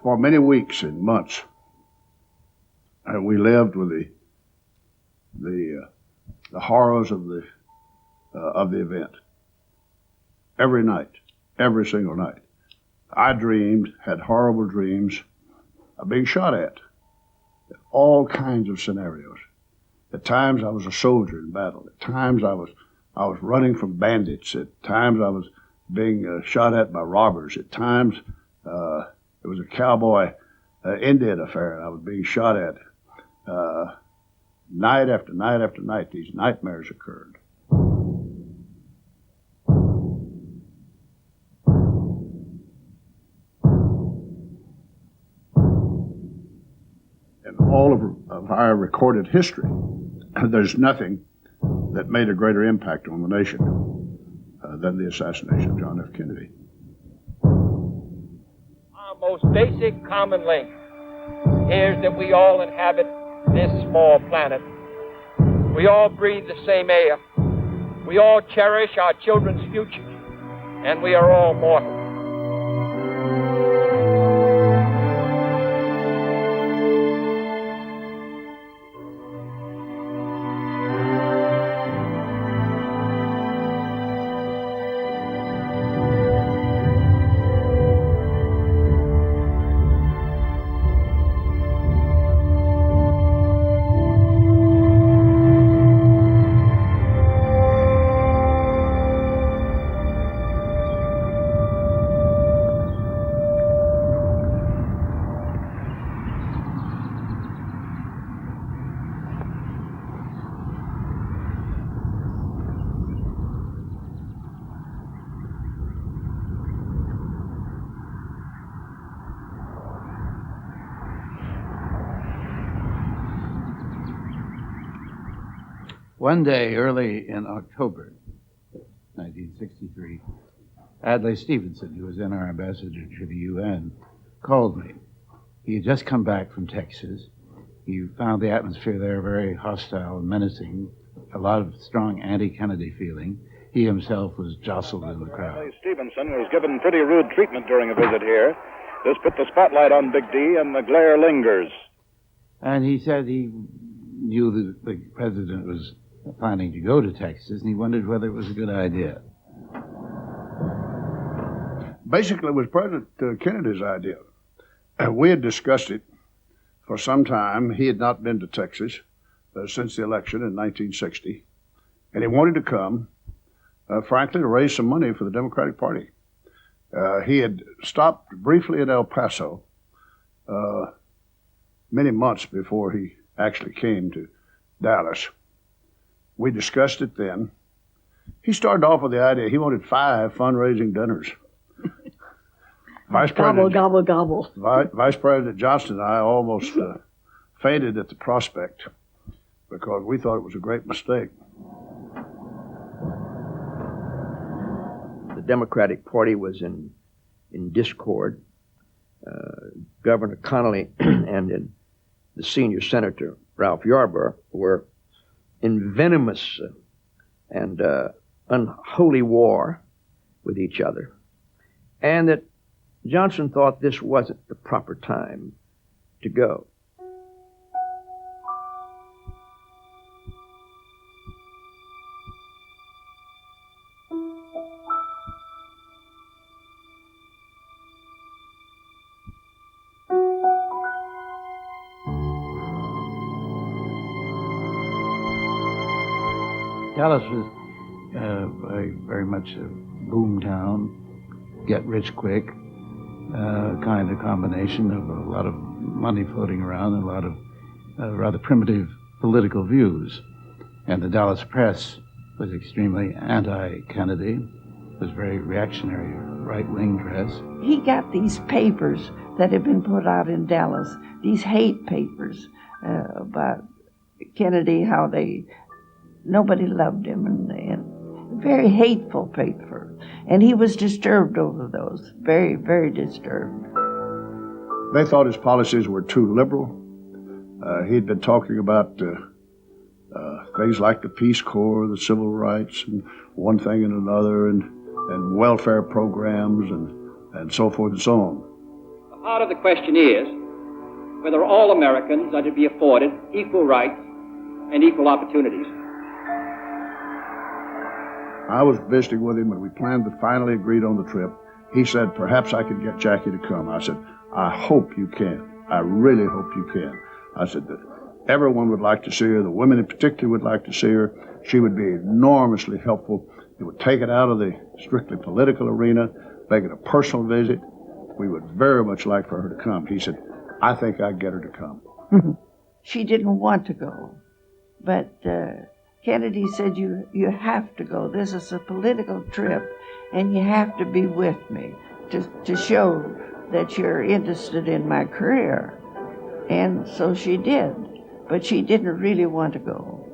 For many weeks and months, we lived with the horrors of the event. Every night, every single night, I had horrible dreams of being shot at. All kinds of scenarios. At times I was a soldier in battle. At times I was running from bandits. At times I was being shot at by robbers. At times it was a cowboy Indian affair and I was being shot at. Night after night after night, these nightmares occurred. In all of our recorded history, there's nothing that made a greater impact on the nation than the assassination of John F. Kennedy. Our most basic common link is that we all inhabit this small planet. We all breathe the same air. We all cherish our children's future. And we are all mortal. One day, early in October 1963, Adlai Stevenson, who was then our ambassador to the UN, called me. He had just come back from Texas. He found the atmosphere there very hostile and menacing, a lot of strong anti-Kennedy feeling. He himself was jostled in the crowd. Adlai Stevenson was given pretty rude treatment during a visit here. This put the spotlight on Big D, and the glare lingers. And he said he knew that the president was planning to go to Texas, and he wondered whether it was a good idea. Basically, it was President Kennedy's idea. We had discussed it for some time. He had not been to Texas since the election in 1960, and he wanted to come, frankly, to raise some money for the Democratic Party. He had stopped briefly at El Paso many months before he actually came to Dallas. We discussed it then. He started off with the idea he wanted 5 fundraising dinners. Vice President Johnson and I almost fainted at the prospect because we thought it was a great mistake. The Democratic Party was in discord. Governor Connolly and the senior senator, Ralph Yarborough, were in venomous and unholy war with each other, and that Johnson thought this wasn't the proper time to go. Dallas was very much a boom town, get rich quick, kind of combination of a lot of money floating around and a lot of rather primitive political views. And the Dallas press was extremely anti-Kennedy, was very reactionary, right-wing press. He got these papers that had been put out in Dallas, these hate papers about Kennedy, how nobody loved him, and very hateful paper. And he was disturbed over those, very, very disturbed. They thought his policies were too liberal. He'd been talking about things like the Peace Corps, the civil rights, and one thing and another, and welfare programs, and so forth and so on. Part of the question is whether all Americans are to be afforded equal rights and equal opportunities. I was visiting with him, and we planned to finally agreed on the trip. He said, perhaps I could get Jackie to come. I said, I hope you can. I really hope you can. I said that everyone would like to see her. The women in particular would like to see her. She would be enormously helpful. It would take it out of the strictly political arena, make it a personal visit. We would very much like for her to come. He said, I think I'd get her to come. She didn't want to go, but Kennedy said, you have to go. This is a political trip, and you have to be with me to show that you're interested in my career. And so she did, but she didn't really want to go.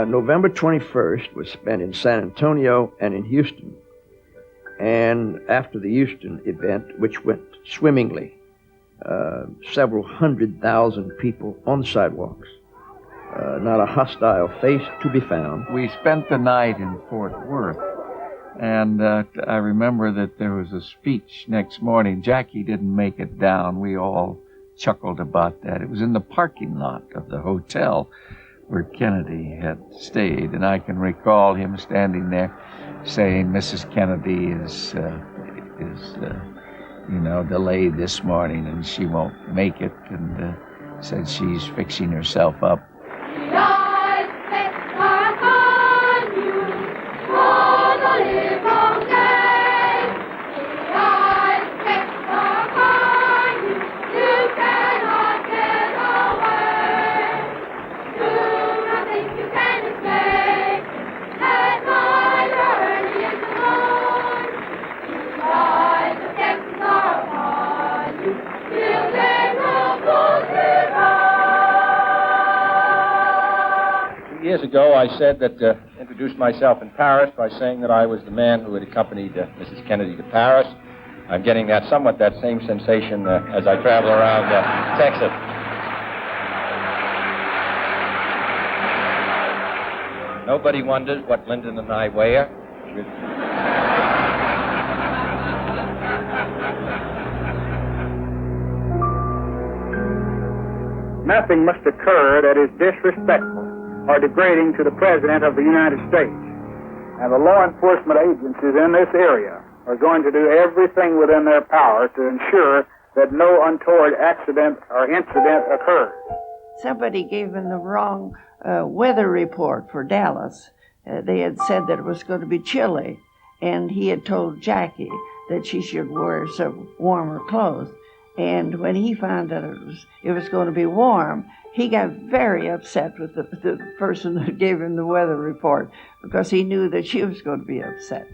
November 21st was spent in San Antonio and in Houston. And after the Houston event, which went swimmingly, several 100,000 people on the sidewalks, not a hostile face to be found. We spent the night in Fort Worth, and I remember that there was a speech next morning. Jackie didn't make it down. We all chuckled about that. It was in the parking lot of the hotel where Kennedy had stayed, and I can recall him standing there saying, Mrs. Kennedy is delayed this morning, and she won't make it, and said she's fixing herself up. Years ago, I said that, introduced myself in Paris by saying that I was the man who had accompanied Mrs. Kennedy to Paris. I'm getting that same sensation as I travel around Texas. Nobody wonders what Lyndon and I wear. Nothing must occur that is disrespectful or degrading to the President of the United States. And the law enforcement agencies in this area are going to do everything within their power to ensure that no untoward accident or incident occurs. Somebody gave him the wrong weather report for Dallas. They had said that it was going to be chilly, and he had told Jackie that she should wear some warmer clothes. And when he found that it was going to be warm, he got very upset with the person that gave him the weather report, because he knew that she was going to be upset.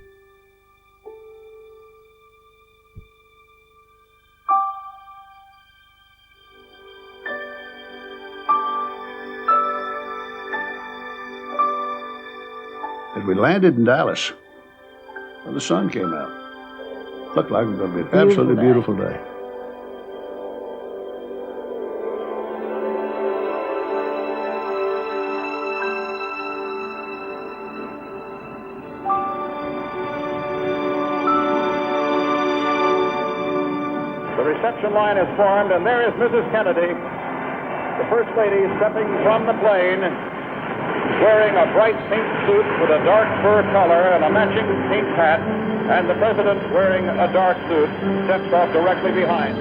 As we landed in Dallas, well, the sun came out. Looked like it was going to be an absolutely beautiful day. The reception line is formed, and there is Mrs. Kennedy, the First Lady, stepping from the plane, wearing a bright pink suit with a dark fur collar and a matching pink hat, and the President wearing a dark suit, steps off directly behind.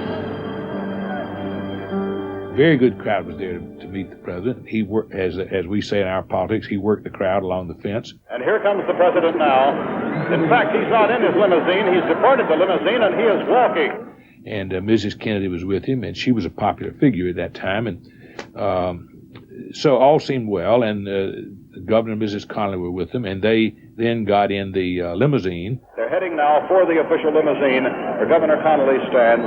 Very good crowd was there to meet the President. He worked, as we say in our politics, he worked the crowd along the fence. And here comes the President now. In fact, he's not in his limousine. He's departed the limousine, and he is walking. And Mrs. Kennedy was with him, and she was a popular figure at that time. And so all seemed well, and the Governor and Mrs. Connolly were with them, and they then got in the limousine. They're heading now for the official limousine, where Governor Connolly stands,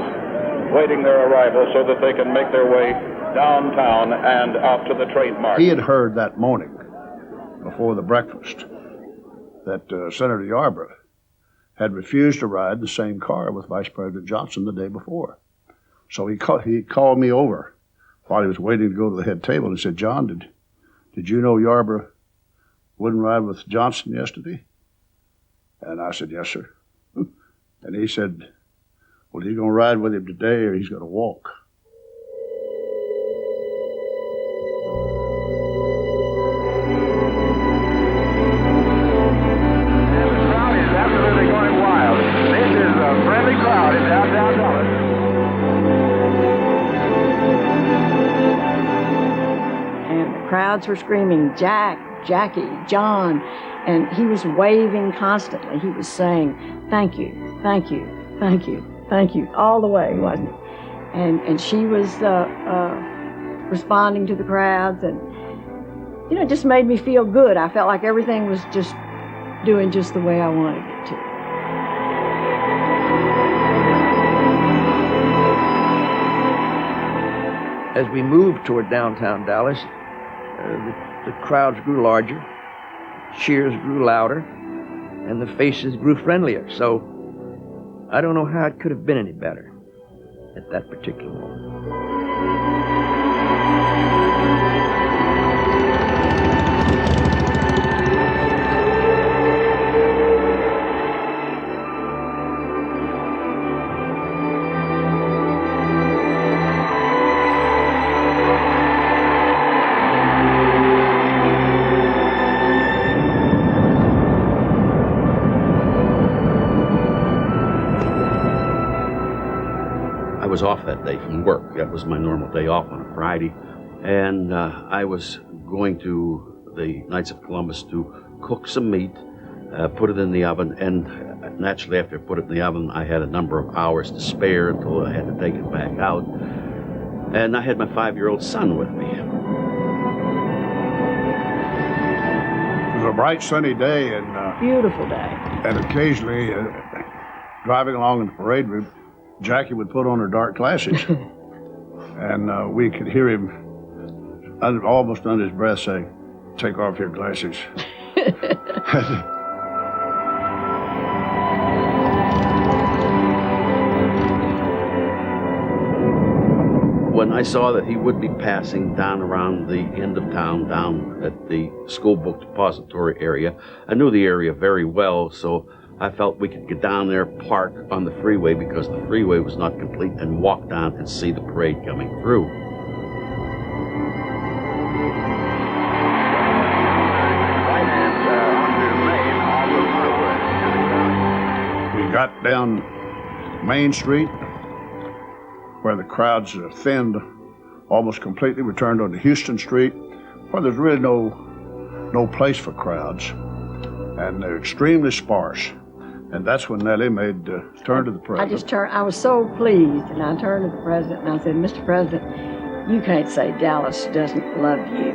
waiting their arrival so that they can make their way downtown and out to the Trade Mart. He had heard that morning, before the breakfast, that Senator Yarborough had refused to ride the same car with Vice President Johnson the day before. So he called me over while he was waiting to go to the head table and said, John, did you know Yarborough wouldn't ride with Johnson yesterday? And I said, yes, sir. And he said, Well, he's going to ride with him today or he's going to walk. And the crowd is absolutely going wild. This is a friendly crowd in downtown Dallas. And the crowds were screaming, Jack, Jackie, John, and he was waving constantly. He was saying, thank you, thank you, thank you, thank you, all the way, wasn't he? And she was responding to the crowds, and, you know, it just made me feel good. I felt like everything was just doing just the way I wanted it to. As we moved toward downtown Dallas, the crowds grew larger, cheers grew louder, and the faces grew friendlier. So I don't know how it could have been any better at that particular moment. I was off that day from work. That was my normal day off on a Friday. And I was going to the Knights of Columbus to cook some meat, put it in the oven, and naturally after I put it in the oven, I had a number of hours to spare until I had to take it back out. And I had my 5-year-old son with me. It was a bright sunny day, and Beautiful day. and occasionally, driving along in the parade route, Jackie would put on her dark glasses, and we could hear him almost under his breath saying, "Take off your glasses." When I saw that he would be passing down around the end of town, down at the school book depository area, I knew the area very well, so I felt we could get down there, park on the freeway because the freeway was not complete, and walk down and see the parade coming through. We got down Main Street, where the crowds thinned almost completely. We turned onto Houston Street, where there's really no place for crowds, and they're extremely sparse. And that's when Nellie made turn to the president. I was so pleased, and I turned to the president and I said, Mr. President, you can't say Dallas doesn't love you.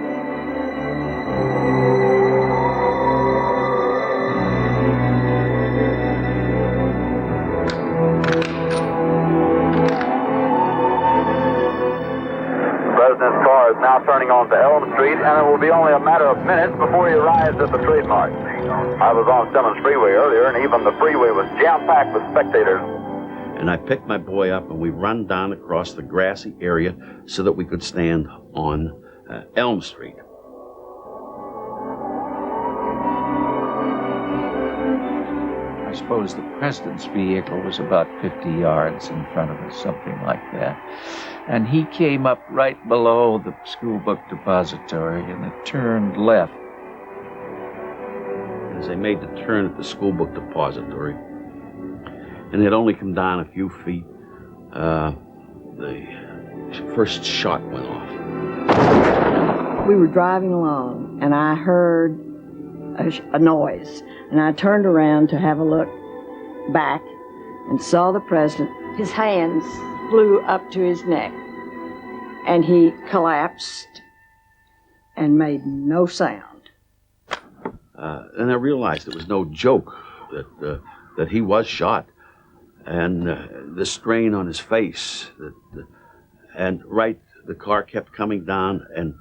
The president's car is now turning onto Elm Street, and it will be only a matter of minutes before he arrives at the trademark. I was on Simmons Freeway earlier, and even the freeway was jam-packed with spectators. And I picked my boy up, and we run down across the grassy area so that we could stand on Elm Street. I suppose the president's vehicle was about 50 yards in front of us, something like that. And he came up right below the school book depository, and it turned left. As I made the turn at the school book depository, and it had only come down a few feet, the first shot went off. We were driving along, and I heard a noise, and I turned around to have a look back and saw the president. His hands flew up to his neck, and he collapsed and made no sound. And I realized it was no joke that he was shot, and the strain on his face, and the car kept coming down, and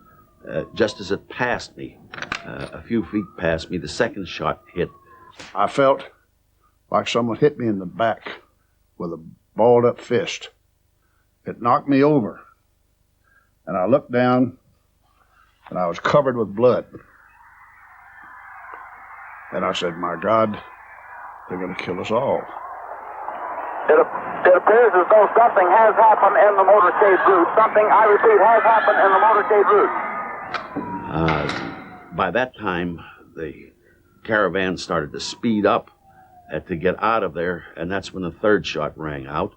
just as it passed me, a few feet past me, the second shot hit. I felt like someone hit me in the back with a balled up fist. It knocked me over, and I looked down, and I was covered with blood. And I said, my God, they're going to kill us all. It appears as though something has happened in the motorcade route. Something, I repeat, has happened in the motorcade route. By that time, the caravan started to speed up to get out of there, and that's when the third shot rang out.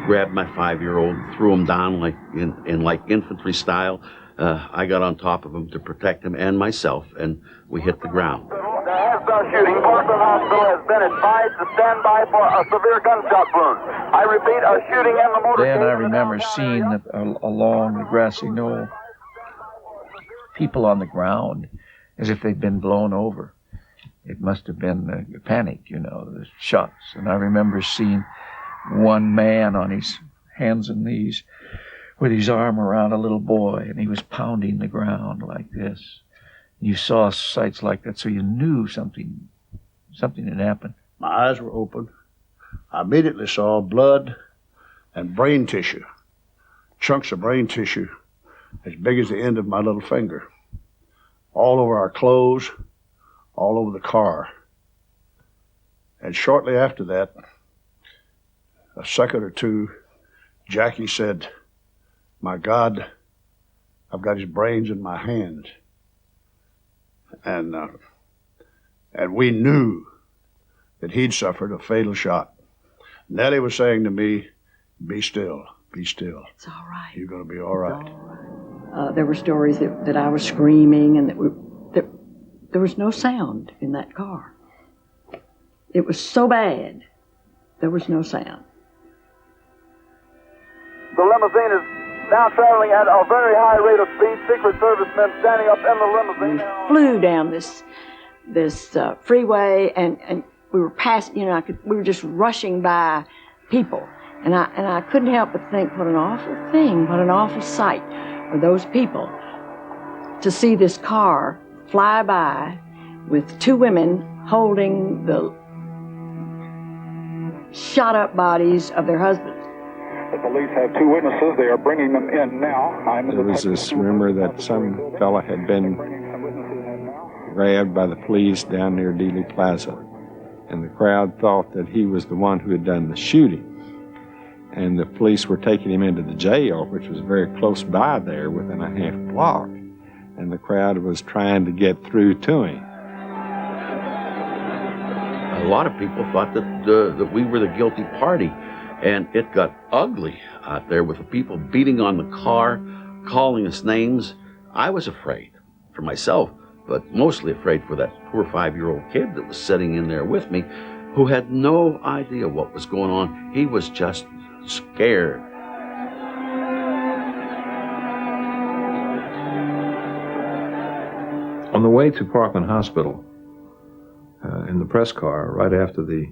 Grabbed my 5-year-old, threw him down like in like infantry style. I got on top of him to protect him and myself, and we hit the ground. There has been shooting. Portland Hospital has been advised to stand by for a severe gunshot wound. I repeat, a shooting in the motorcade. Then I remember seeing along the grassy knoll people on the ground as if they'd been blown over. It must have been a panic, the shots. And I remember seeing one man on his hands and knees with his arm around a little boy, and he was pounding the ground like this. You saw sights like that, so you knew something had happened. My eyes were open. I immediately saw blood and brain tissue, chunks of brain tissue as big as the end of my little finger, all over our clothes, all over the car. And shortly after that, a second or two, Jackie said, "My God, I've got his brains in my hand." And we knew that he'd suffered a fatal shot. Nellie was saying to me, "Be still, be still. It's all right. You're going to be all right." It's all right. There were stories that I was screaming and that there was no sound in that car. It was so bad, there was no sound. The limousine is now traveling at a very high rate of speed. Secret Service men standing up in the limousine. We flew down this freeway, and we were passing. We were just rushing by people, and I couldn't help but think, what an awful thing, what an awful sight for those people to see this car fly by with two women holding the shot-up bodies of their husbands. The police have two witnesses. They are bringing them in now. There was this rumor that some fella had been grabbed by the police down near Dealey Plaza, and the crowd thought that he was the one who had done the shooting. And the police were taking him into the jail, which was very close by there, within a half block, and the crowd was trying to get through to him. A lot of people thought that we were the guilty party. And it got ugly out there with the people beating on the car, calling us names. I was afraid for myself, but mostly afraid for that poor 5-year-old kid that was sitting in there with me, who had no idea what was going on. He was just scared. On the way to Parkland Hospital, in the press car, right after the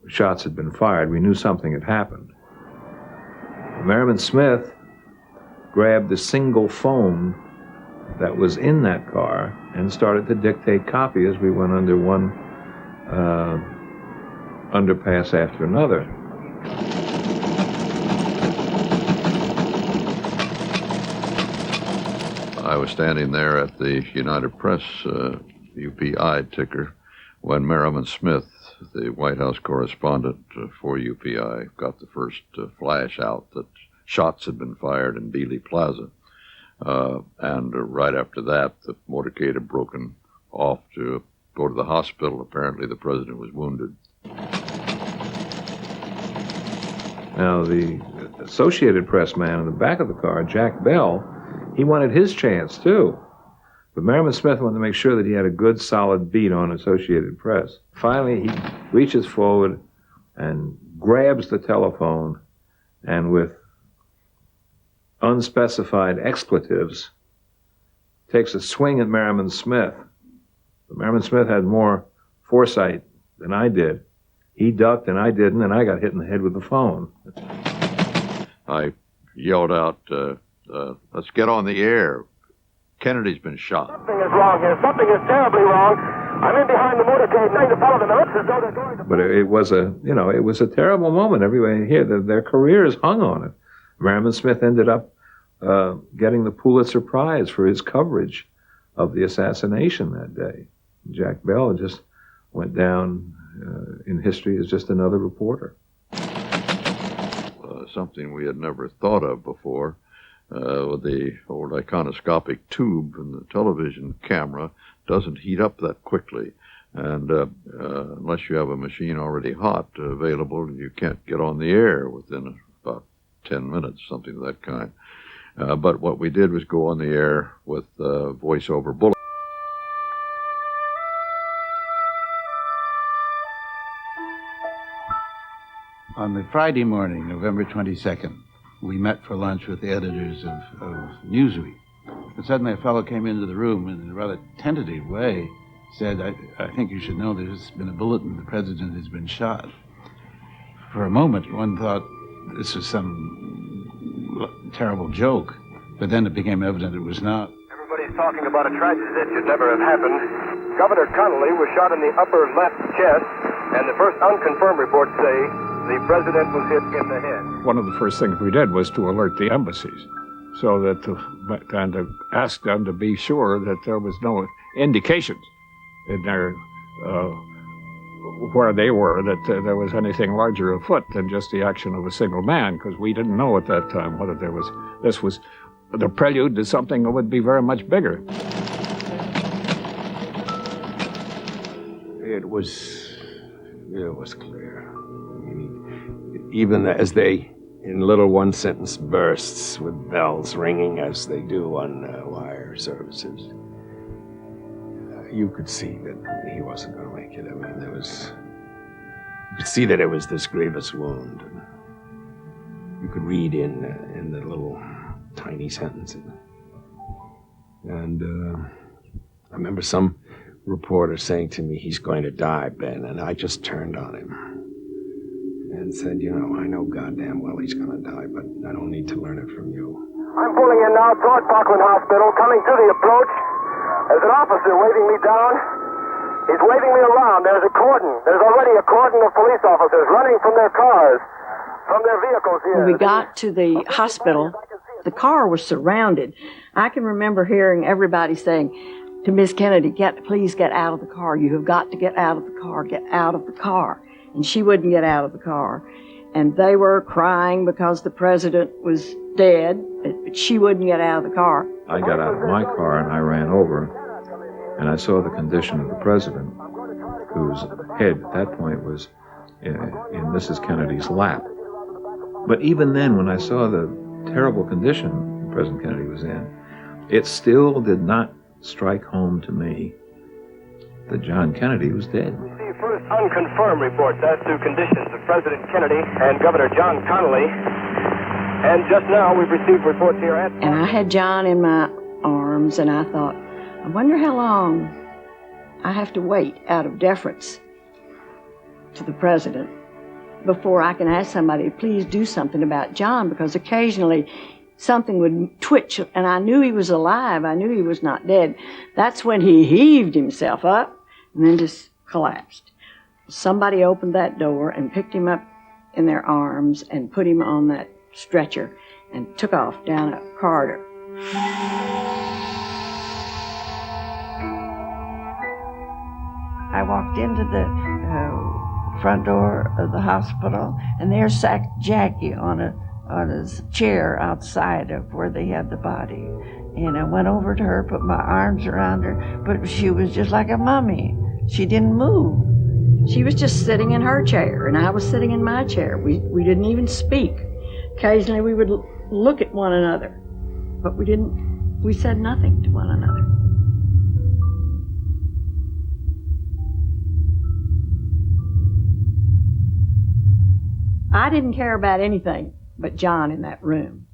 shots had been fired, we knew something had happened. Merriman Smith grabbed the single phone that was in that car and started to dictate copy as we went under one underpass after another. I was standing there at the United Press UPI ticker when Merriman Smith, the White House correspondent for UPI, got the first flash out that shots had been fired in Dealey Plaza. And right after that, the motorcade had broken off to go to the hospital. Apparently, the president was wounded. Now, the Associated Press man in the back of the car, Jack Bell, he wanted his chance, too. But Merriman Smith wanted to make sure that he had a good, solid beat on Associated Press. Finally, he reaches forward and grabs the telephone, and with unspecified expletives, takes a swing at Merriman Smith. But Merriman Smith had more foresight than I did. He ducked and I didn't, and I got hit in the head with the phone. I yelled out, let's get on the air. Kennedy's been shot. Something is wrong here. Something is terribly wrong. I'm in behind the motorcade trying to follow them. It looks as though they're going to... But it was a terrible moment. Everybody here, their careers hung on it. Merriman Smith ended up getting the Pulitzer Prize for his coverage of the assassination that day. Jack Bell just went down in history as just another reporter. Something we had never thought of before. With the old iconoscopic tube in the television camera doesn't heat up that quickly. And unless you have a machine already hot available, you can't get on the air within about 10 minutes, something of that kind. But what we did was go on the air with voice-over bullet. On the Friday morning, November 22nd, we met for lunch with the editors of Newsweek. And suddenly a fellow came into the room and in a rather tentative way said, I think you should know there's been a bulletin, the president has been shot. For a moment, one thought this was some terrible joke, but then it became evident it was not. Everybody's talking about a tragedy that should never have happened. Governor Connolly was shot in the upper left chest, and the first unconfirmed reports say the president was hit in the head. One of the first things we did was to alert the embassies, so that and to ask them to be sure that there was no indications in their where they were that there was anything larger afoot than just the action of a single man, because we didn't know at that time whether this was the prelude to something that would be very much bigger. It was clear. Even as they, in little one-sentence bursts with bells ringing as they do on wire services, you could see that he wasn't going to make it. I mean, you could see that it was this grievous wound. And you could read in the little tiny sentences. And I remember some reporter saying to me, "He's going to die, Ben," and I just turned on him and said, I know goddamn well he's going to die, but I don't need to learn it from you. I'm pulling in now toward Parkland Hospital, coming to the approach. There's an officer waving me down. He's waving me around. There's a cordon. There's already a cordon of police officers running from their cars, from their vehicles here. When we got to the hospital, the car was surrounded. I can remember hearing everybody saying to Miss Kennedy, please get out of the car. You have got to get out of the car. Get out of the car. And she wouldn't get out of the car. And they were crying because the president was dead, but she wouldn't get out of the car. I got out of my car and I ran over, and I saw the condition of the president, whose head at that point was in Mrs. Kennedy's lap. But even then, when I saw the terrible condition President Kennedy was in, it still did not strike home to me that John Kennedy was dead. The first unconfirmed reports as to conditions of President Kennedy and Governor John Connolly. And just now we've received reports here at... And I had John in my arms, and I thought, I wonder how long I have to wait out of deference to the president before I can ask somebody to please do something about John, because occasionally something would twitch, and I knew he was alive. I knew he was not dead. That's when he heaved himself up and then just collapsed. Somebody opened that door and picked him up in their arms and put him on that stretcher and took off down a corridor. I walked into the front door of the hospital, and there sat Jackie on a on his chair outside of where they had the body. And I went over to her, put my arms around her, but she was just like a mummy. She didn't move. She was just sitting in her chair, and I was sitting in my chair. We didn't even speak. Occasionally we would look at one another, but we said nothing to one another. I didn't care about anything but John in that room.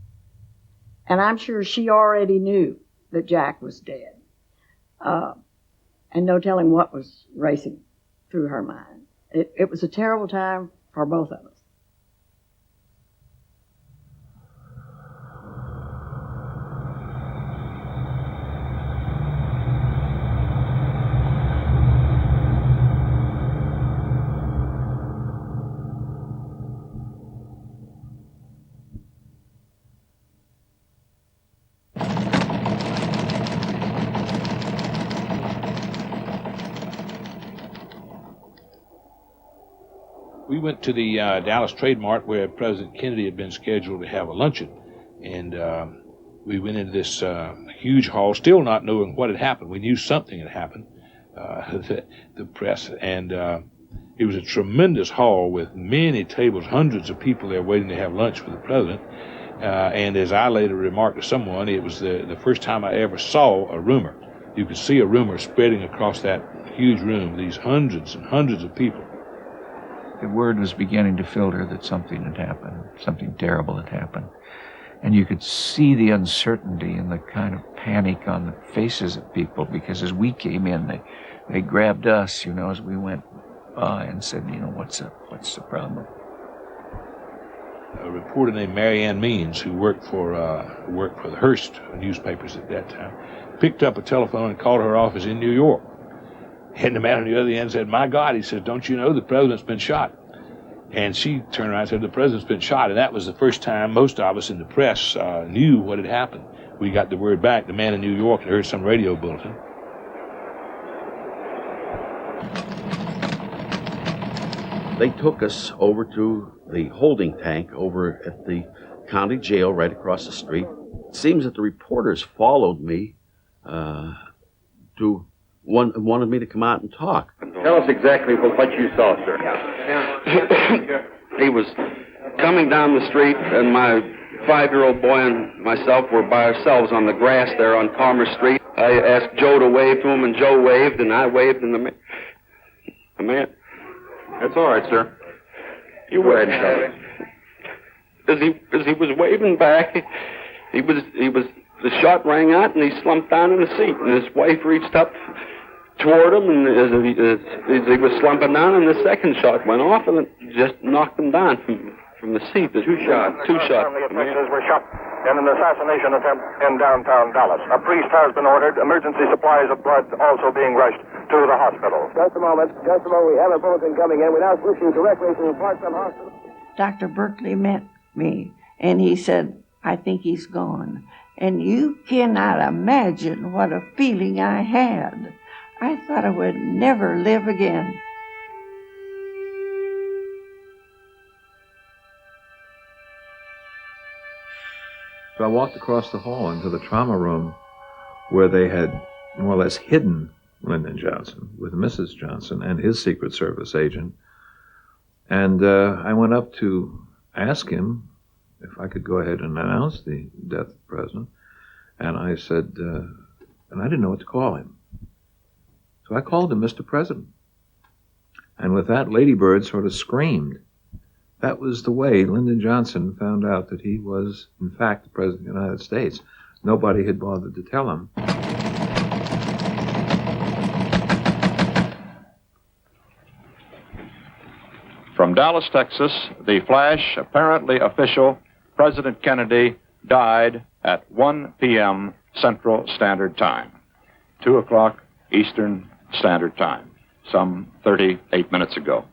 And I'm sure she already knew that Jack was dead. And no telling what was racing through her mind. It was a terrible time for both of us. We went to the Dallas Trade Mart where President Kennedy had been scheduled to have a luncheon. And we went into this huge hall, still not knowing what had happened. We knew something had happened, the press. And it was a tremendous hall with many tables, hundreds of people there waiting to have lunch with the president. And as I later remarked to someone, it was the first time I ever saw a rumor. You could see a rumor spreading across that huge room, these hundreds and hundreds of people. The word was beginning to filter that something had happened, something terrible had happened. And you could see the uncertainty and the kind of panic on the faces of people, because as we came in, they grabbed us, as we went by and said, what's the problem? A reporter named Mary Ann Means, who worked for the Hearst newspapers at that time, picked up a telephone and called her office in New York. And the man on the other end said, "My God," he said, "don't you know the president's been shot?" And she turned around and said, "The president's been shot." And that was the first time most of us in the press knew what had happened. We got the word back. The man in New York had heard some radio bulletin. They took us over to the holding tank over at the county jail right across the street. It seems that the reporters followed me wanted me to come out and talk. Tell us exactly what you saw, sir. He was coming down the street, and my 5-year-old boy and myself were by ourselves on the grass there on Palmer Street. I asked Joe to wave to him, and Joe waved, and I waved, and the man... That's all right, sir. You were as he was waving back, he was the shot rang out, and he slumped down in the seat, and his wife reached up toward him, and as he was slumping down, and the second shot went off, and it just knocked him down from the seat. The two shots. Family offenses were shot in an assassination attempt in downtown Dallas. A priest has been ordered. Emergency supplies of blood also being rushed to the hospital. Just a moment. We have a bulletin coming in. We now switch you directly to Parkland Hospital. Dr. Berkeley met me, and he said, "I think he's gone." And you cannot imagine what a feeling I had. I thought I would never live again. So I walked across the hall into the trauma room where they had more or less hidden Lyndon Johnson with Mrs. Johnson and his Secret Service agent. And I went up to ask him if I could go ahead and announce the death of the president. And I said, and I didn't know what to call him. So I called him Mr. President. And with that, Lady Bird sort of screamed. That was the way Lyndon Johnson found out that he was, in fact, the President of the United States. Nobody had bothered to tell him. From Dallas, Texas, the flash, apparently official, President Kennedy died at 1 p.m. Central Standard Time, 2 o'clock Eastern Standard Time, some 38 minutes ago.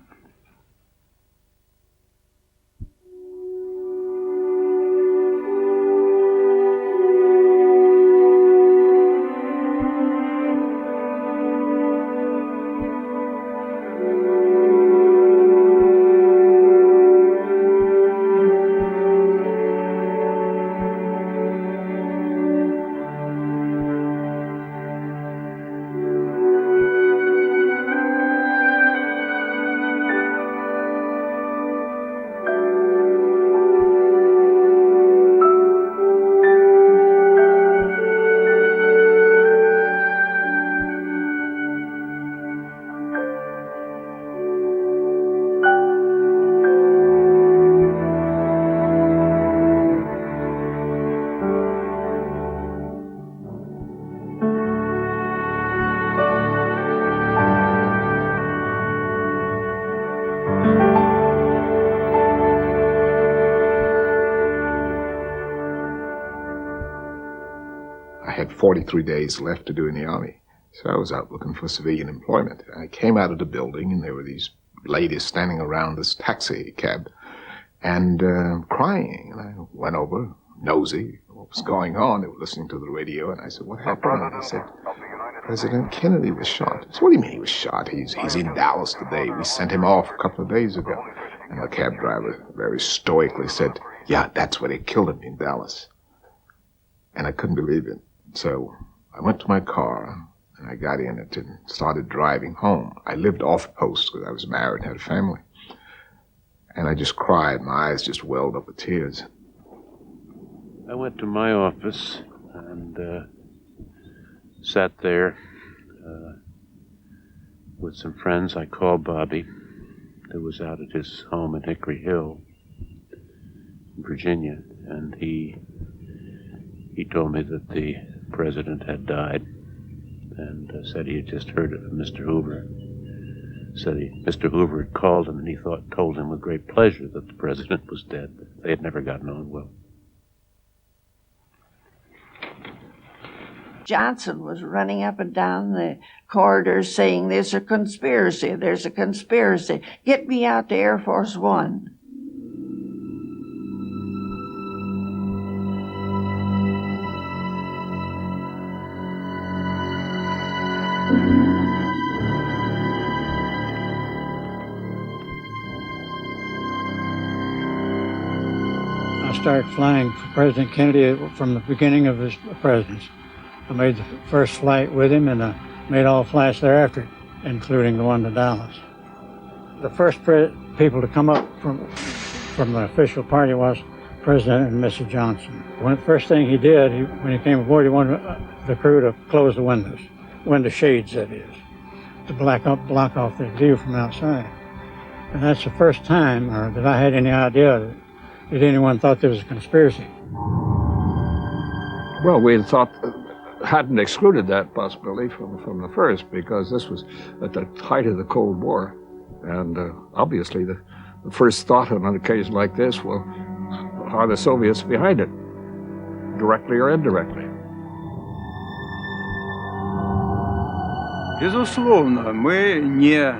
like 43 days left to do in the Army. So I was out looking for civilian employment. I came out of the building, and there were these ladies standing around this taxi cab and crying. And I went over, nosy, what was going on. They were listening to the radio, and I said, what happened? And they said, President Kennedy was shot. I said, what do you mean he was shot? He's in Dallas today. We sent him off a couple of days ago. And the cab driver very stoically said, yeah, that's where they killed him, in Dallas. And I couldn't believe it. So I went to my car, and I got in it and started driving home. I lived off post because I was married and had a family. And I just cried. My eyes just welled up with tears. I went to my office and sat there with some friends. I called Bobby, who was out at his home in Hickory Hill, Virginia, and he told me that the president had died, and said he had just heard it from Mr. Hoover. Mr. Hoover had called him, and he told him with great pleasure that the president was dead. They had never gotten on well. Johnson was running up and down the corridors saying, there's a conspiracy, there's a conspiracy. Get me out to Air Force One. I started flying for President Kennedy from the beginning of his presidency. I made the first flight with him, and I made all flights thereafter, including the one to Dallas. The first people to come up from the official party was President and Mrs. Johnson. The first thing he did, when he came aboard, he wanted the crew to close the windows, window shades, that is, to block off the view from outside. And that's the first time that I had any idea that anyone thought there was a conspiracy. Well, we hadn't excluded that possibility from the first, because this was at the height of the Cold War. And obviously the first thought on an occasion like this, well, are the Soviets behind it, directly or indirectly? Безусловно, мы не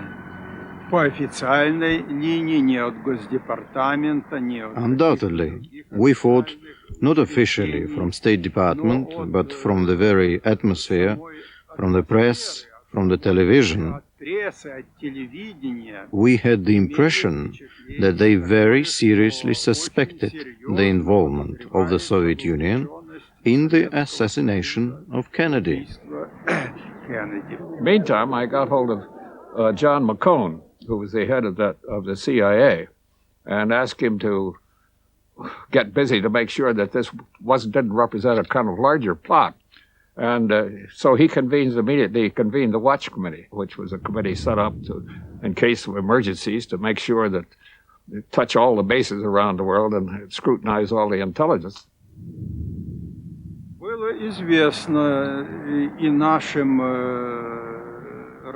по официальной линии, не от Госдепартамента, не от... Undoubtedly, we fought not officially from State Department, but from the very atmosphere, from the press, from the television. We had the impression that they very seriously suspected the involvement of the Soviet Union in the assassination of Kennedy. Meantime, I got hold of John McCone, who was the head of the CIA, and asked him to get busy to make sure that this didn't represent a kind of larger plot. And so he immediately convened the Watch Committee, which was a committee set up in case of emergencies to make sure that it touch all the bases around the world and scrutinize all the intelligence.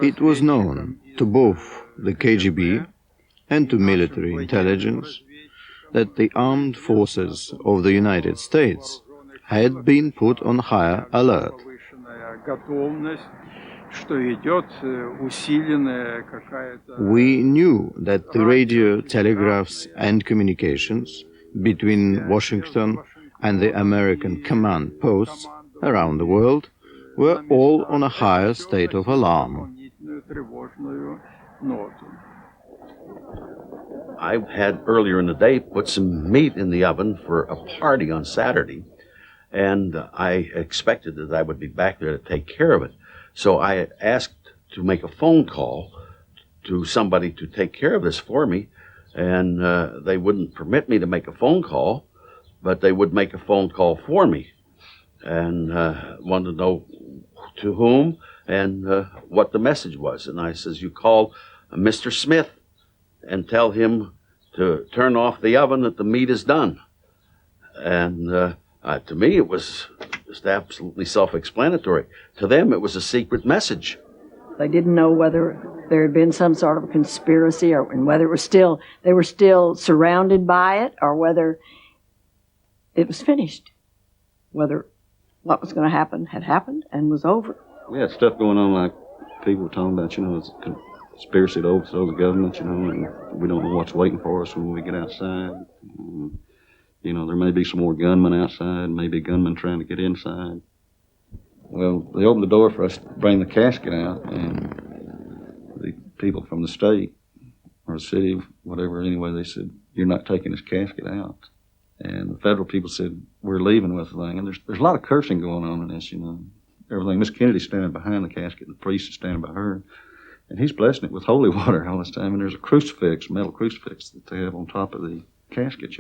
It was known to both the KGB and to military intelligence that the armed forces of the United States had been put on higher alert. We knew that the radio, telegraphs and communications between Washington and the American command posts around the world were all on a higher state of alarm. I had earlier in the day put some meat in the oven for a party on Saturday, and I expected that I would be back there to take care of it. So I asked to make a phone call to somebody to take care of this for me, and they wouldn't permit me to make a phone call, but they would make a phone call for me, and wanted to know to whom and what the message was. And I says, you call Mr. Smith and tell him to turn off the oven, that the meat is done. And to me, it was just absolutely self-explanatory. To them, it was a secret message. They didn't know whether there had been some sort of conspiracy, and whether they were still surrounded by it, or whether it was finished. Whether what was going to happen had happened and was over. We had stuff going on like people were talking about, it's a conspiracy to overthrow the government, and we don't know what's waiting for us when we get outside. There may be some more gunmen outside, maybe gunmen trying to get inside. Well, they opened the door for us to bring the casket out, and the people from the state or the city, whatever, anyway, they said, "You're not taking this casket out." And the federal people said, "We're leaving with the thing." And there's a lot of cursing going on in this, everything. Miss Kennedy's standing behind the casket, and the priest is standing by her, and he's blessing it with holy water all this time. And there's a crucifix, metal crucifix that they have on top of the casket.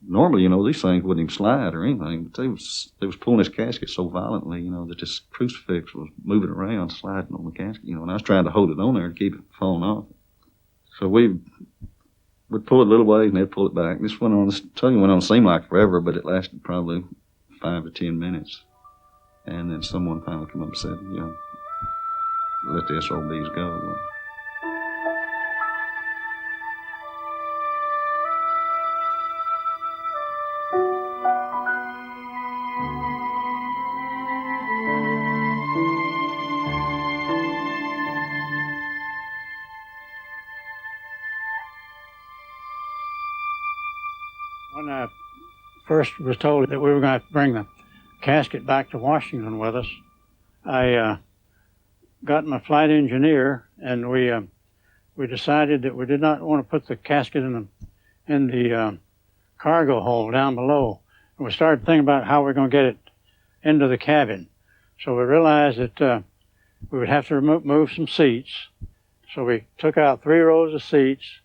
Normally, these things wouldn't even slide or anything, but they was pulling this casket so violently, that this crucifix was moving around, sliding on the casket, and I was trying to hold it on there to keep it from falling off. So we'd pull it a little way, and they'd pull it back. This went on, seemed like forever, but it lasted probably 5 to 10 minutes. And then someone finally came up and said, let the SOBs go. When I first was told that we were going to bring the casket back to Washington with us, I got my flight engineer, and we decided that we did not want to put the casket in the cargo hold down below. And we started thinking about how we're going to get it into the cabin. So we realized that we would have to move some seats. So we took out 3 rows of seats,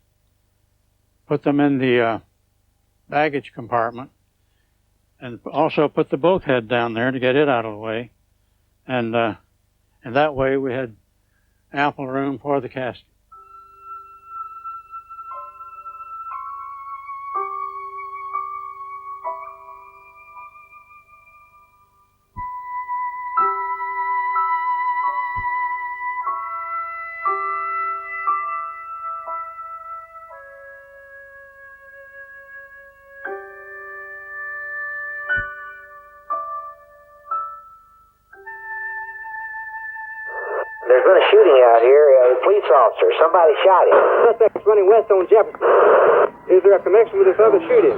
put them in the baggage compartment, and also put the bulkhead down there to get it out of the way. And that way we had ample room for the casket. There's been a shooting out here. A police officer. Somebody shot him. Suspect's running west on Jefferson. Is there a connection with this other shooting?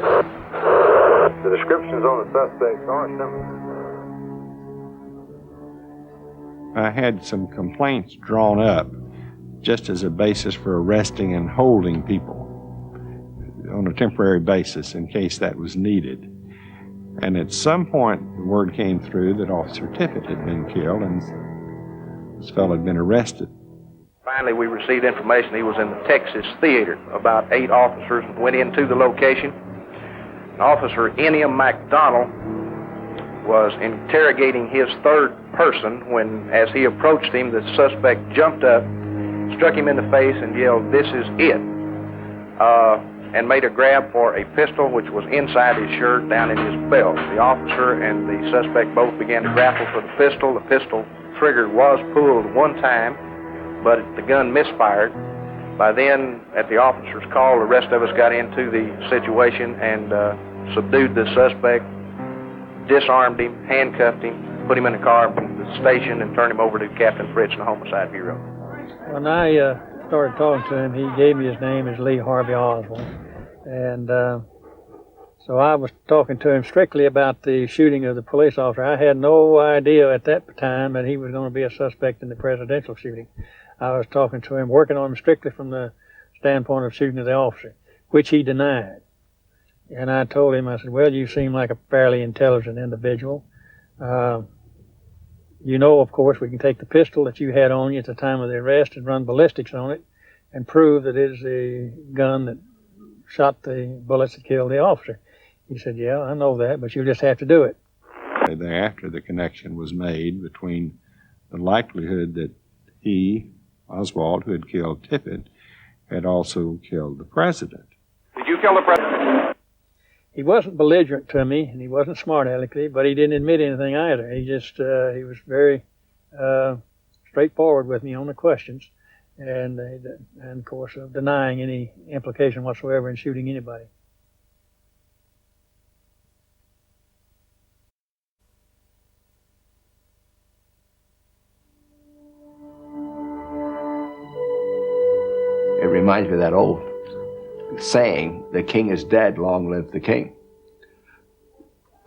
The descriptions on the suspects are similar. I had some complaints drawn up just as a basis for arresting and holding people on a temporary basis in case that was needed. And at some point, the word came through that Officer Tippit had been killed and this fellow had been arrested. Finally, we received information he was in the Texas Theater. About 8 officers went into the location. Officer Ennia McDonald was interrogating his third person when, as he approached him, the suspect jumped up, struck him in the face, and yelled, "This is it," and made a grab for a pistol which was inside his shirt down in his belt. The officer and the suspect both began to grapple for the pistol. The pistol trigger was pulled one time, but the gun misfired. By then, at the officer's call, the rest of us got into the situation and subdued the suspect, disarmed him, handcuffed him, put him in a car from the station, and turned him over to Captain Fritz in the Homicide Bureau. When I started talking to him, he gave me his name as Lee Harvey Oswald. And so I was talking to him strictly about the shooting of the police officer. I had no idea at that time that he was going to be a suspect in the presidential shooting. I was talking to him, working on him strictly from the standpoint of shooting of the officer, which he denied. And I told him, I said, "Well, you seem like a fairly intelligent individual. Of course, we can take the pistol that you had on you at the time of the arrest and run ballistics on it and prove that it is the gun that shot the bullets that killed the officer." He said, "Yeah, I know that, but you just have to do it." Thereafter, the connection was made between the likelihood that he, Oswald, who had killed Tippit, had also killed the president. Did you kill the president? He wasn't belligerent to me, and he wasn't smart alecky, but he didn't admit anything either. He just, he was very straightforward with me on the questions, and of course, denying any implication whatsoever in shooting anybody. reminds me of that old saying, the king is dead, long live the king.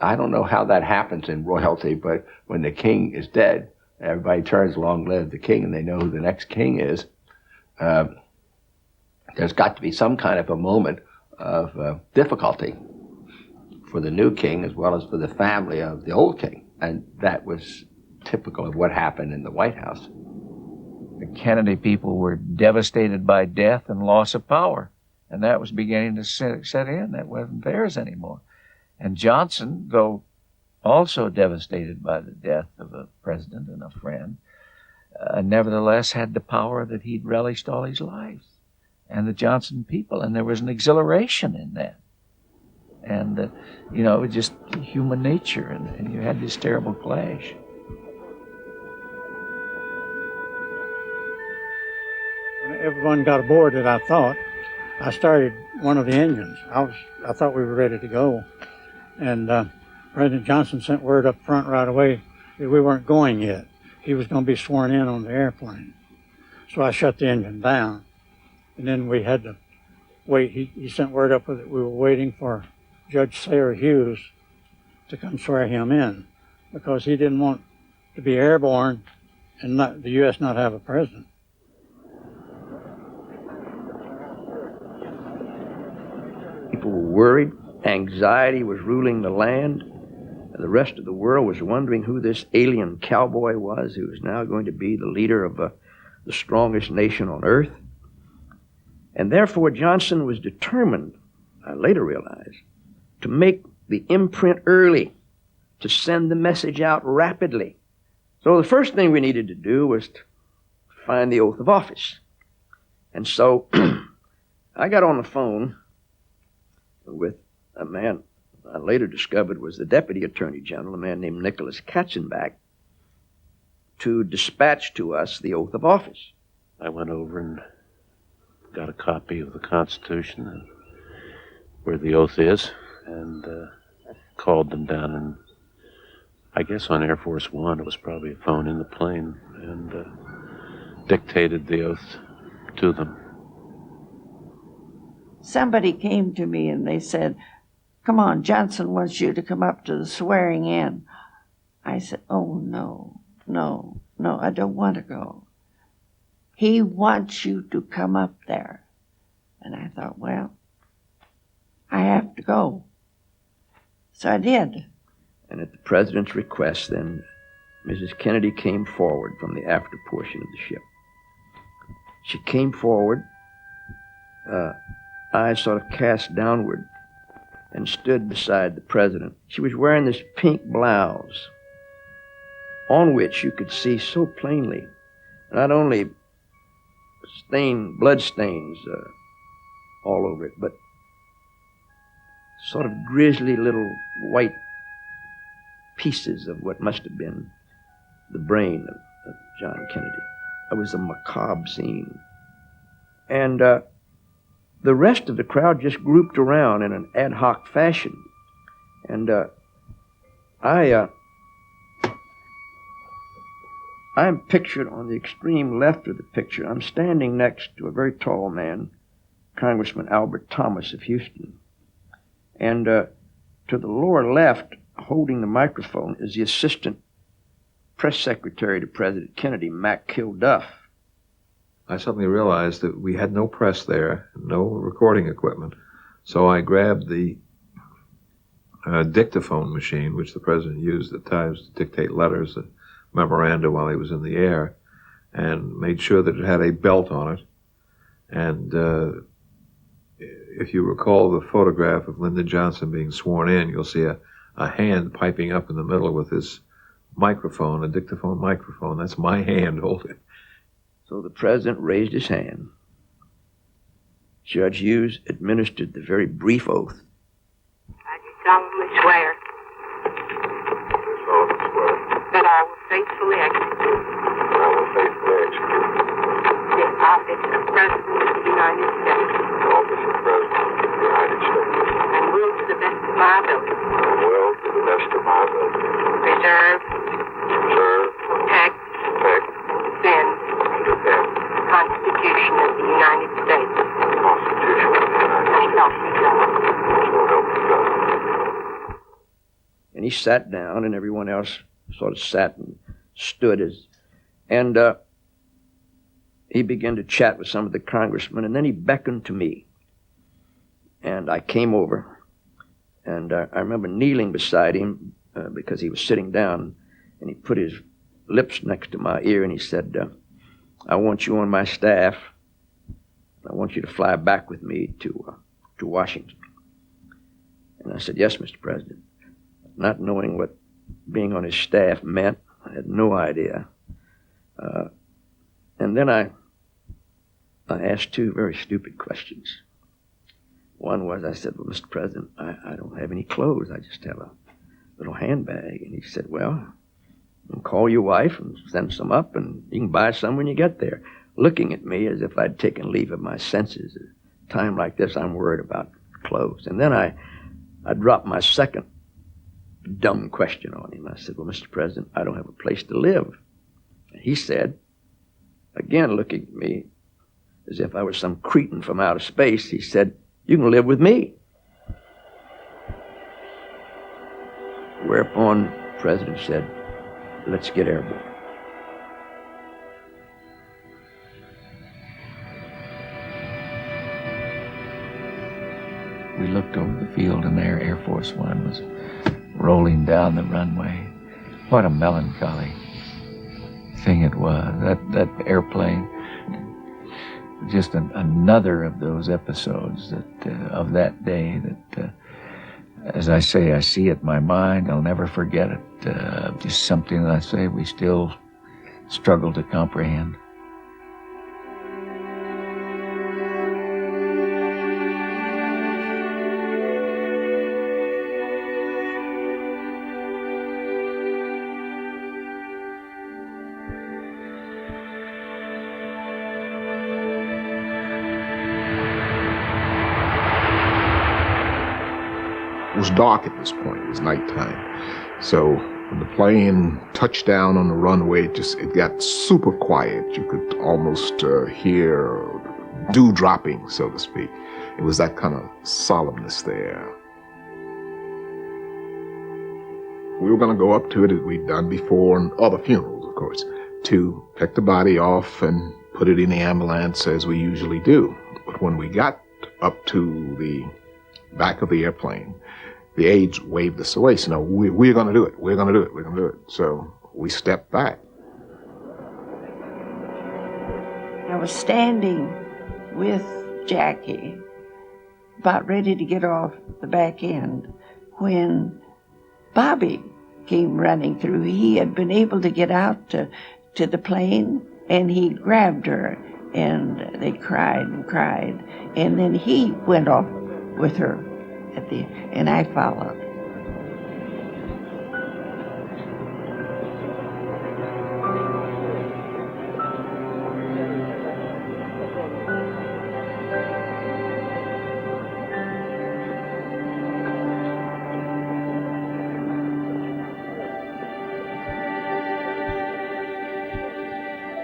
I don't know how that happens in royalty, but when the king is dead, everybody turns long live the king, and they know who the next king is. There's got to be some kind of a moment of difficulty for the new king as well as for the family of the old king. And that was typical of what happened in the White House. The Kennedy people were devastated by death and loss of power. And that was beginning to set in. That wasn't theirs anymore. And Johnson, though also devastated by the death of a president and a friend, nevertheless had the power that he'd relished all his life. And the Johnson people, and there was an exhilaration in that. And, you know, it was just human nature, and you had this terrible clash. When everyone got aboard that I started one of the engines. I thought we were ready to go. And President Johnson sent word up front right away that we weren't going yet. He was going to be sworn in on the airplane. So I shut the engine down. And then we had to wait. He sent word up that we were waiting for Judge Sarah Hughes to come swear him in, because he didn't want to be airborne and the U.S. not have a president. People were worried. Anxiety was ruling the land. The rest of the world was wondering who this alien cowboy was who was now going to be the leader of the strongest nation on earth. And therefore Johnson was determined, I later realized, to make the imprint early, to send the message out rapidly. So the first thing we needed to do was to find the oath of office. And so I got on the phone with a man I later discovered was the Deputy Attorney General, a man named Nicholas Katzenbach, to dispatch to us the oath of office. I went over and got a copy of the Constitution and where the oath is, and called them down, and I guess on Air Force One, it was probably a phone in the plane, and dictated the oath to them. Somebody came to me and they said, "Come on, Johnson wants you to come up to the swearing in." I said, "Oh, no, I don't want to go. He wants you to come up there." And I thought, well, I have to go. So I did. And at the president's request, then, Mrs. Kennedy came forward from the after portion of the ship. She came forward, eyes sort of cast downward, and stood beside the president. She was wearing this pink blouse, on which you could see so plainly not only blood stains all over it, but sort of grisly little white pieces of what must have been the brain of John Kennedy. It was a macabre scene. And the rest of the crowd just grouped around in an ad hoc fashion. And I'm pictured on the extreme left of the picture. I'm standing next to a very tall man, Congressman Albert Thomas of Houston. And to the lower left, holding the microphone, is the assistant press secretary to President Kennedy, Mack Kilduff. I suddenly realized that we had no press there, no recording equipment. So I grabbed the dictaphone machine, which the president used at times to dictate letters and memoranda while he was in the air, and made sure that it had a belt on it. And if you recall the photograph of Lyndon Johnson being sworn in, you'll see a hand piping up in the middle with his microphone, a dictaphone microphone. That's my hand holding. So the president raised his hand. Judge Hughes administered the very brief oath. I do solemnly swear that I will faithfully execute the office of President of the United States and will to the best of my ability preserve, protect, and defend the Constitution of the United States And he sat down, and everyone else sort of sat and stood and he began to chat with some of the congressmen, and then he beckoned to me. And I came over, and I remember kneeling beside him because he was sitting down, and he put his lips next to my ear, and he said, I want you on my staff. I want you to fly back with me to Washington. And I said, yes, Mr. President. Not knowing what being on his staff meant, I had no idea. And then I asked two very stupid questions. One was, I said, well, Mr. President, I don't have any clothes. I just have a little handbag. And he said, well, you can call your wife and send some up, and you can buy some when you get there. Looking at me as if I'd taken leave of my senses. At a time like this, I'm worried about clothes. And then I dropped my second dumb question on him. I said, well, Mr. President, I don't have a place to live. And he said, again looking at me as if I was some cretin from outer space, he said, you can live with me. Whereupon the President said, let's get airborne. We looked over the field, and there Air Force One was rolling down the runway. What a melancholy thing it was. That airplane, just another of those episodes of that day that, as I say, I see it in my mind. I'll never forget it. Just something that I say we still struggle to comprehend. It was dark at this point. It was nighttime. So when the plane touched down on the runway, it got super quiet. You could almost hear dew dropping, so to speak. It was that kind of solemnness there. We were going to go up to it as we'd done before, and other funerals, of course, to pick the body off and put it in the ambulance as we usually do. But when we got up to the back of the airplane, the aides waved us away. So, no, we're going to do it. We're going to do it. We're going to do it. So we stepped back. I was standing with Jackie, about ready to get off the back end, when Bobby came running through. He had been able to get out to the plane, and he grabbed her, and they cried and cried. And then he went off with her and I followed.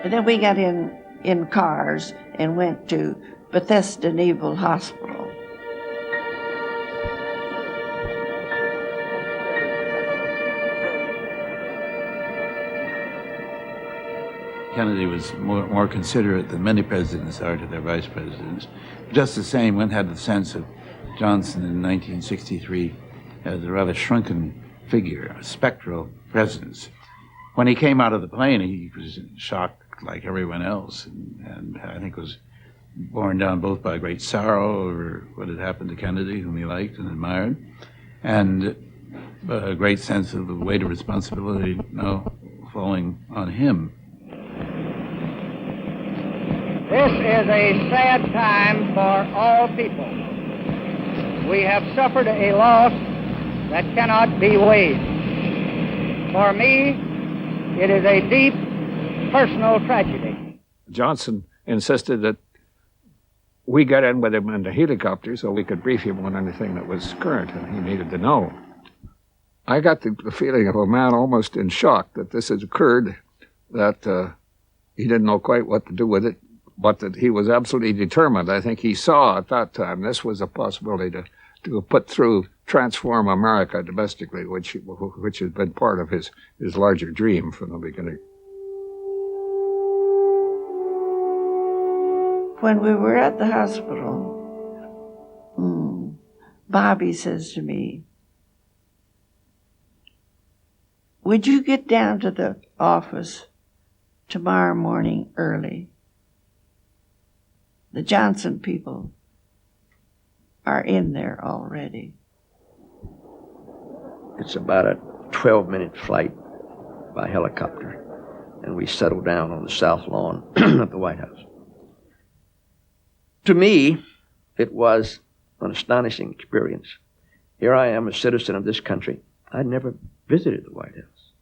And then we got in cars and went to Bethesda Naval Hospital. Kennedy was more considerate than many presidents are to their vice presidents. Just the same, one had the sense of Johnson in 1963 as a rather shrunken figure, a spectral presence. When he came out of the plane, he was shocked like everyone else, and I think was borne down both by great sorrow over what had happened to Kennedy, whom he liked and admired, and a great sense of the weight of responsibility now falling on him. This is a sad time for all people. We have suffered a loss that cannot be weighed. For me, it is a deep personal tragedy. Johnson insisted that we got in with him in the helicopter so we could brief him on anything that was current and he needed to know. I got the feeling of a man almost in shock that this had occurred, that he didn't know quite what to do with it, but that he was absolutely determined. I think he saw at that time this was a possibility to put through transform America domestically, which has been part of his larger dream from the beginning. When we were at the hospital, Bobby says to me, "Would you get down to the office tomorrow morning early? The Johnson people are in there already." It's about a 12-minute flight by helicopter, and we settle down on the south lawn of the White House. To me, it was an astonishing experience. Here I am, a citizen of this country. I'd never visited the White House.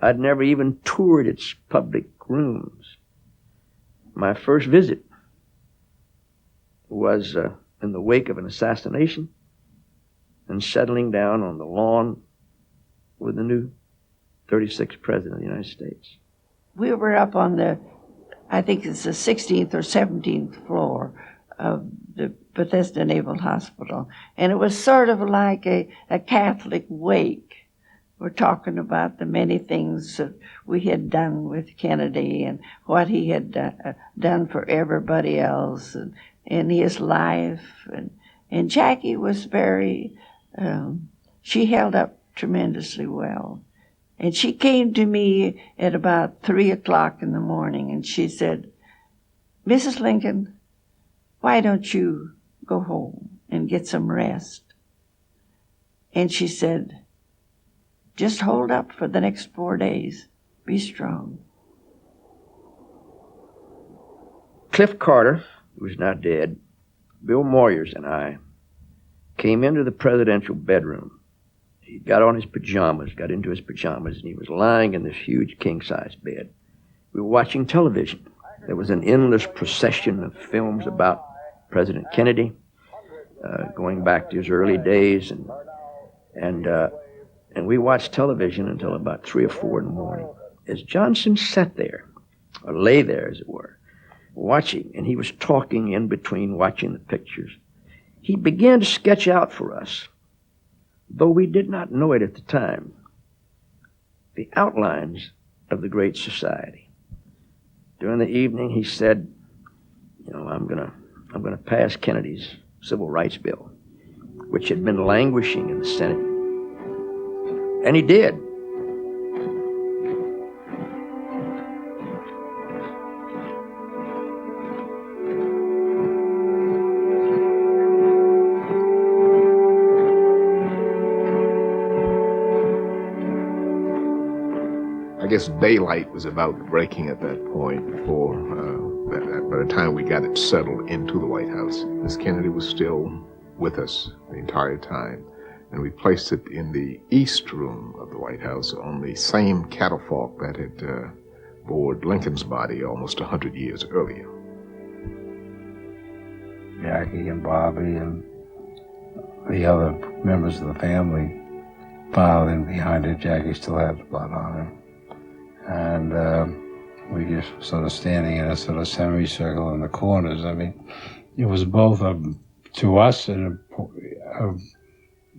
I'd never even toured its public rooms. My first visit was in the wake of an assassination and settling down on the lawn with the new 36th President of the United States. We were up on I think it's the 16th or 17th floor of the Bethesda Naval Hospital. And it was sort of like a Catholic wake. We're talking about the many things that we had done with Kennedy and what he had done for everybody else and in his life. And Jackie was very, she held up tremendously well. And she came to me at about 3 o'clock in the morning and she said, "Mrs. Lincoln, why don't you go home and get some rest?" And she said, "Just hold up for the next 4 days. Be strong." Cliff Carter, who is now dead, Bill Moyers, and I came into the presidential bedroom. He got into his pajamas, and he was lying in this huge king-size bed. We were watching television. There was an endless procession of films about President Kennedy, going back to his early days, and we watched television until about 3 or 4 in the morning. As Johnson sat there, or lay there as it were, watching, and he was talking in between watching the pictures, he began to sketch out for us, though we did not know it at the time, the outlines of the Great Society. During the evening, he said, I'm gonna pass Kennedy's Civil Rights Bill, which had been languishing in the Senate. And he did. I guess daylight was about breaking at that point before, by the time we got it settled into the White House. Miss Kennedy was still with us the entire time, and we placed it in the East Room of the White House on the same catafalque that had bored Lincoln's body almost 100 years earlier. Jackie and Bobby and the other members of the family filed in behind it. Jackie still had the blood on her. And we just sort of standing in a sort of semicircle in the corners. I mean, it was both to us a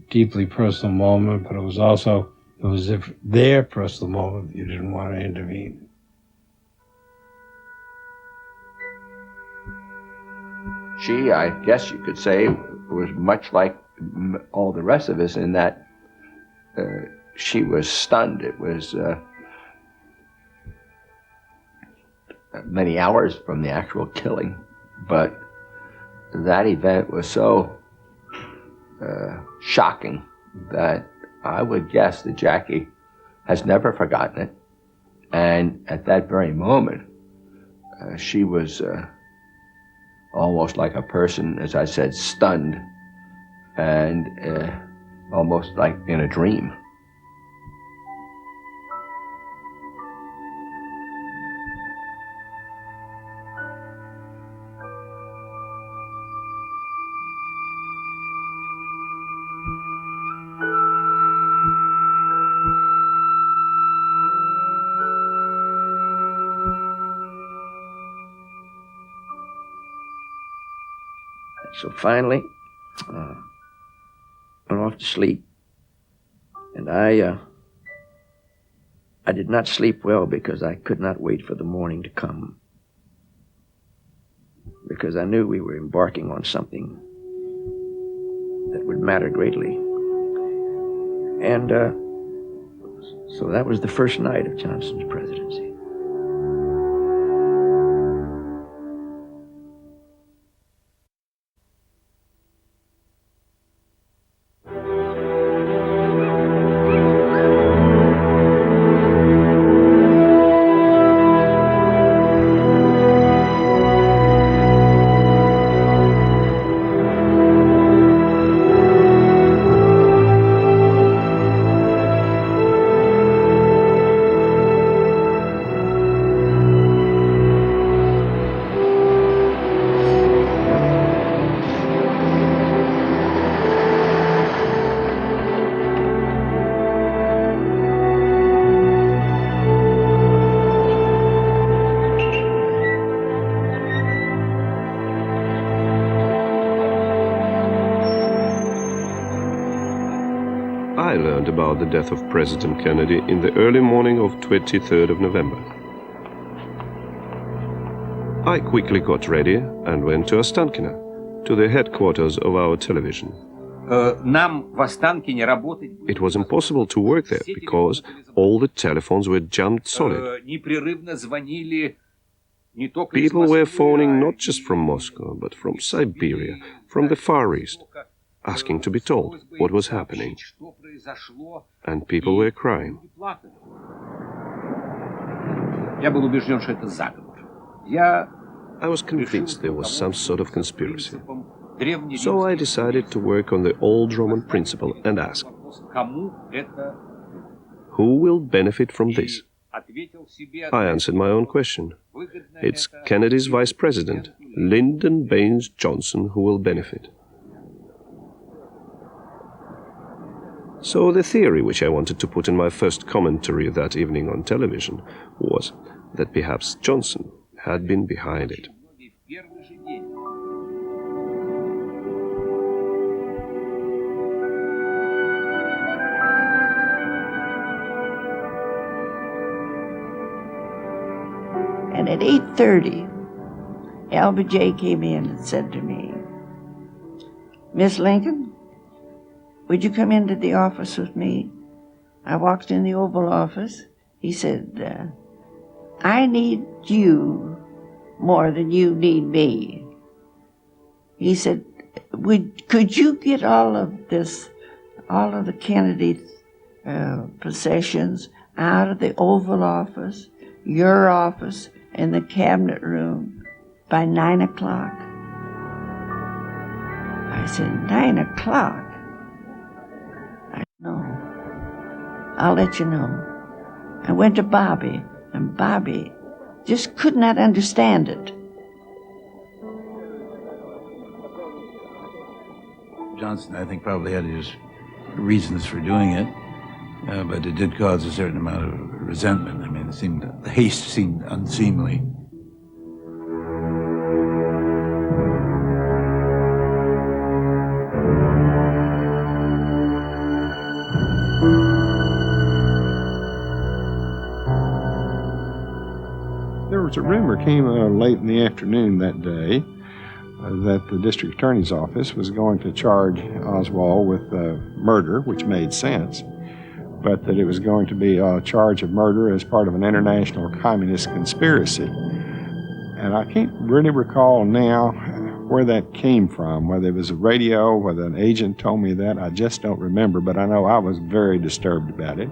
deeply personal moment, but it was their personal moment. You didn't want to intervene. She, I guess you could say, was much like all the rest of us in that she was stunned. It was many hours from the actual killing, but that event was so shocking that I would guess that Jackie has never forgotten it. And at that very moment, she was almost like a person, as I said, stunned and almost like in a dream. So finally, went off to sleep. And I did not sleep well because I could not wait for the morning to come. Because I knew we were embarking on something that would matter greatly. And so that was the first night of Johnson's presidency. I learned about the death of President Kennedy in the early morning of 23rd of November. I quickly got ready and went to Ostankino, to the headquarters of our television. It was impossible to work there because all the telephones were jammed solid. People were phoning not just from Moscow, but from Siberia, from the Far East, asking to be told what was happening. And people were crying. I was convinced there was some sort of conspiracy. So I decided to work on the old Roman principle and ask, who will benefit from this? I answered my own question. It's Kennedy's vice president, Lyndon Baines Johnson, who will benefit. So the theory which I wanted to put in my first commentary that evening on television was that perhaps Johnson had been behind it. And at 8:30, Albert J. came in and said to me, "Miss Lincoln, would you come into the office with me?" I walked in the Oval Office. He said, "I need you more than you need me." He said, could you get all of the Kennedy possessions out of the Oval Office, your office, and the cabinet room by 9 o'clock? I said, 9 o'clock? No, I'll let you know. I went to Bobby, and Bobby just could not understand it. Johnson, I think, probably had his reasons for doing it, but it did cause a certain amount of resentment. I mean, the haste seemed unseemly. There was a rumor came late in the afternoon that day that the district attorney's office was going to charge Oswald with murder, which made sense, but that it was going to be a charge of murder as part of an international communist conspiracy. And I can't really recall now where that came from, whether it was a radio, whether an agent told me that. I just don't remember, but I know I was very disturbed about it.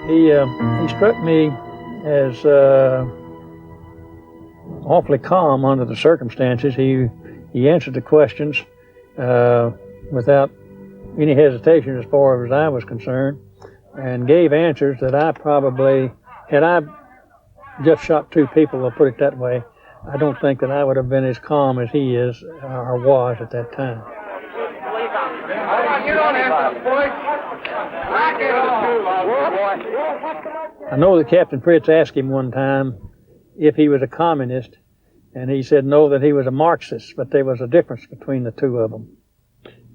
He struck me as awfully calm under the circumstances. He answered the questions without any hesitation as far as I was concerned, and gave answers that I probably, had I just shot two people, I'll put it that way, I don't think that I would have been as calm as he is or was at that time. You don't have to, boys. I know that Captain Fritz asked him one time if he was a communist, and he said no, that he was a Marxist, but there was a difference between the two of them.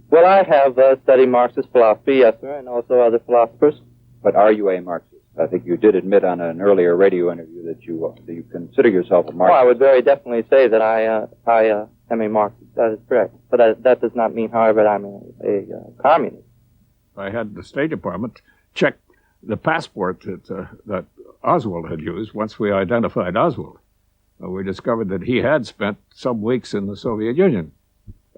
Well, I have studied Marxist philosophy, yes, sir, and also other philosophers. But are you a Marxist? I think you did admit on an earlier radio interview that you consider yourself a Marxist. Well, I would very definitely say that I am a Marxist. That is correct. But that does not mean, however, that I'm a communist. I had the State Department check the passport that Oswald had used. Once we identified Oswald, we discovered that he had spent some weeks in the Soviet Union.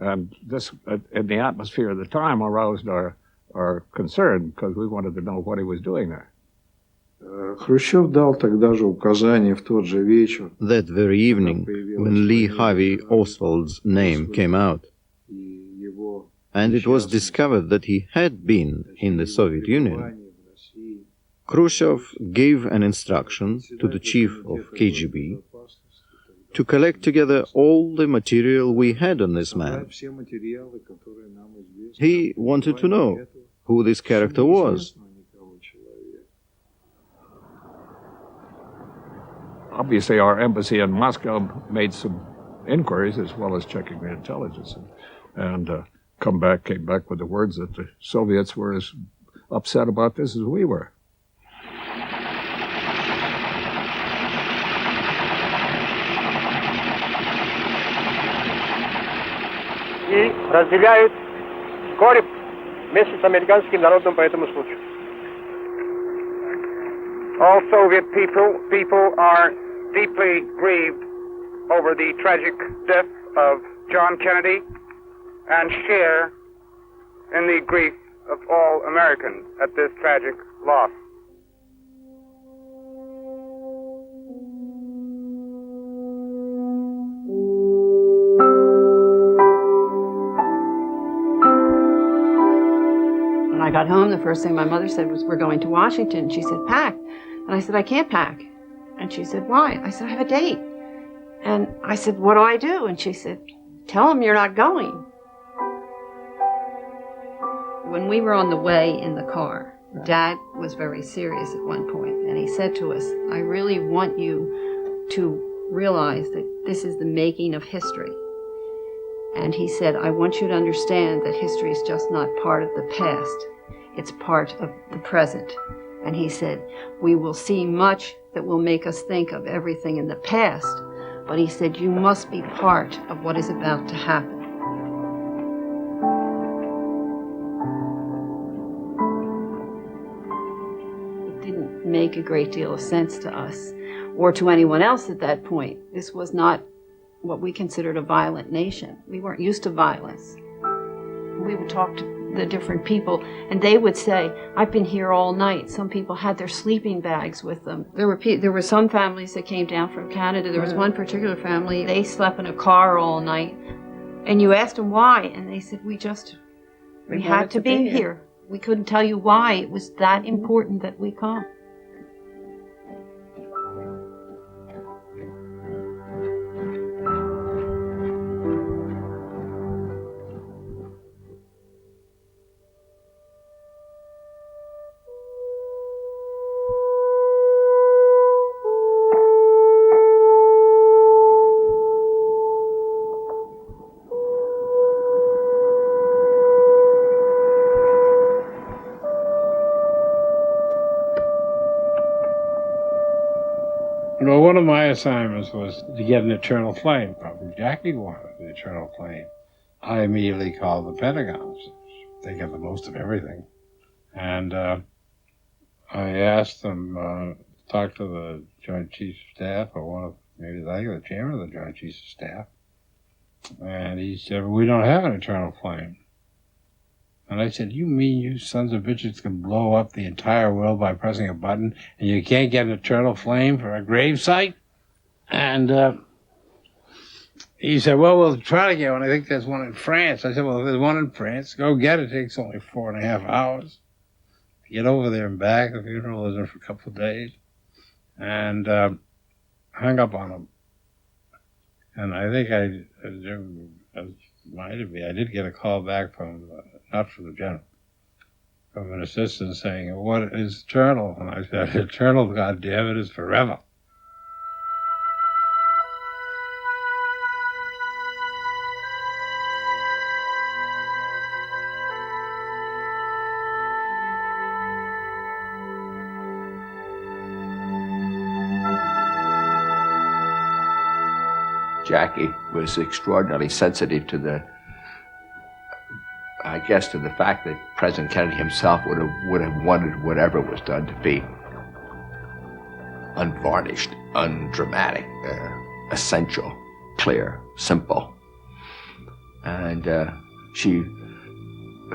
And this, in the atmosphere of the time, aroused our concern, because we wanted to know what he was doing there. Хрущев дал тогда же указание в тот же вечер. That very evening, when Lee Harvey Oswald's name came out, and it was discovered that he had been in the Soviet Union, Khrushchev gave an instruction to the chief of KGB to collect together all the material we had on this man. He wanted to know who this character was. Obviously, our embassy in Moscow made some inquiries as well as checking the intelligence, and came back with the words that the Soviets were as upset about this as we were. И разделяют горе вместе с американским народом по этому случаю. All Soviet people are deeply grieved over the tragic death of John Kennedy and share in the grief of all Americans at this tragic loss. When I got home, the first thing my mother said was, "We're going to Washington." She said, "Pack." And I said, "I can't pack." And she said, "Why?" I said, "I have a date." And I said, "What do I do?" And she said, "Tell them you're not going." When we were on the way in the car, Dad was very serious at one point, and he said to us, "I really want you to realize that this is the making of history." And he said, "I want you to understand that history is just not part of the past, it's part of the present." And he said, "We will see much that will make us think of everything in the past, but he said, you must be part of what is about to happen." It didn't make a great deal of sense to us or to anyone else at that point. This was not what we considered a violent nation. We weren't used to violence. We would talk to the different people, and they would say, "I've been here all night." Some people had their sleeping bags with them. There were some families that came down from Canada. There was one particular family, they slept in a car all night. And you asked them why, and they said, we had to be here. We couldn't tell you why. It was that important that we come. Well, one of my assignments was to get an eternal flame. Probably Jackie wanted the eternal flame. I immediately called the Pentagon. They get the most of everything. And I asked them to talk to the Joint Chiefs of Staff, or maybe the chairman of the Joint Chiefs of Staff. And he said, "We don't have an eternal flame." And I said, "You mean you sons of bitches can blow up the entire world by pressing a button, and you can't get an eternal flame for a grave site?" And he said, "Well, we'll try to get one. I think there's one in France." I said, "Well, if there's one in France, go get it. It takes only 4.5 hours to get over there and back. The funeral isn't for a couple of days." And hung up on him. And I think I did get a call back from, not from the general, from an assistant saying, "What is eternal?" And I said, "Eternal, goddammit, is forever." Jackie was extraordinarily sensitive to the fact that President Kennedy himself would have wanted whatever was done to be unvarnished, undramatic, essential, clear, simple. And she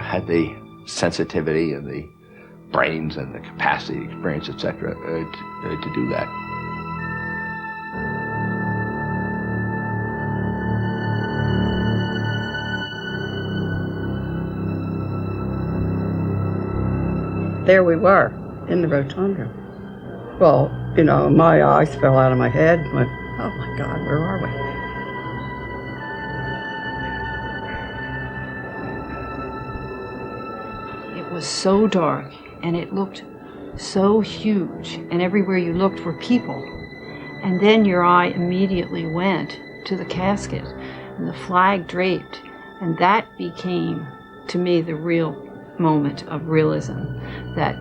had the sensitivity and the brains and the capacity, experience, etc., to do that. There we were, in the rotunda. Well, you know, my eyes fell out of my head and went, oh my God, where are we? It was so dark, and it looked so huge, and everywhere you looked were people. And then your eye immediately went to the casket, and the flag draped, and that became, to me, the real moment of realism, that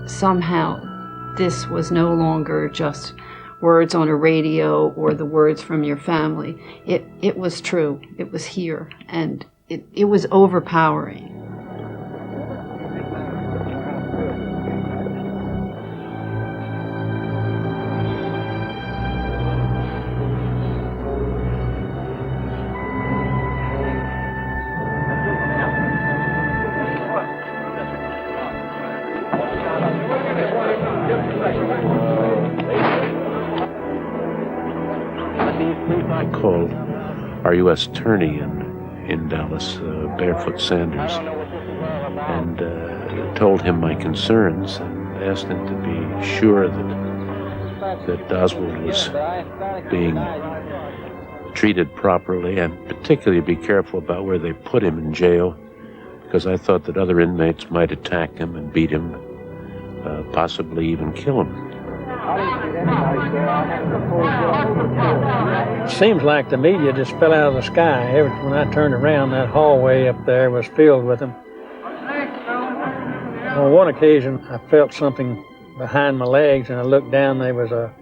somehow this was no longer just words on a radio or the words from your family. It was true. It was here, and it was overpowering. I called our U.S. attorney in Dallas, Barefoot Sanders, and told him my concerns and asked him to be sure that Oswald was being treated properly, and particularly be careful about where they put him in jail, because I thought that other inmates might attack him and beat him, possibly even kill him. It seems like the media just fell out of the sky. When I turned around, that hallway up there was filled with them. On one occasion, I felt something behind my legs, and I looked down. There was a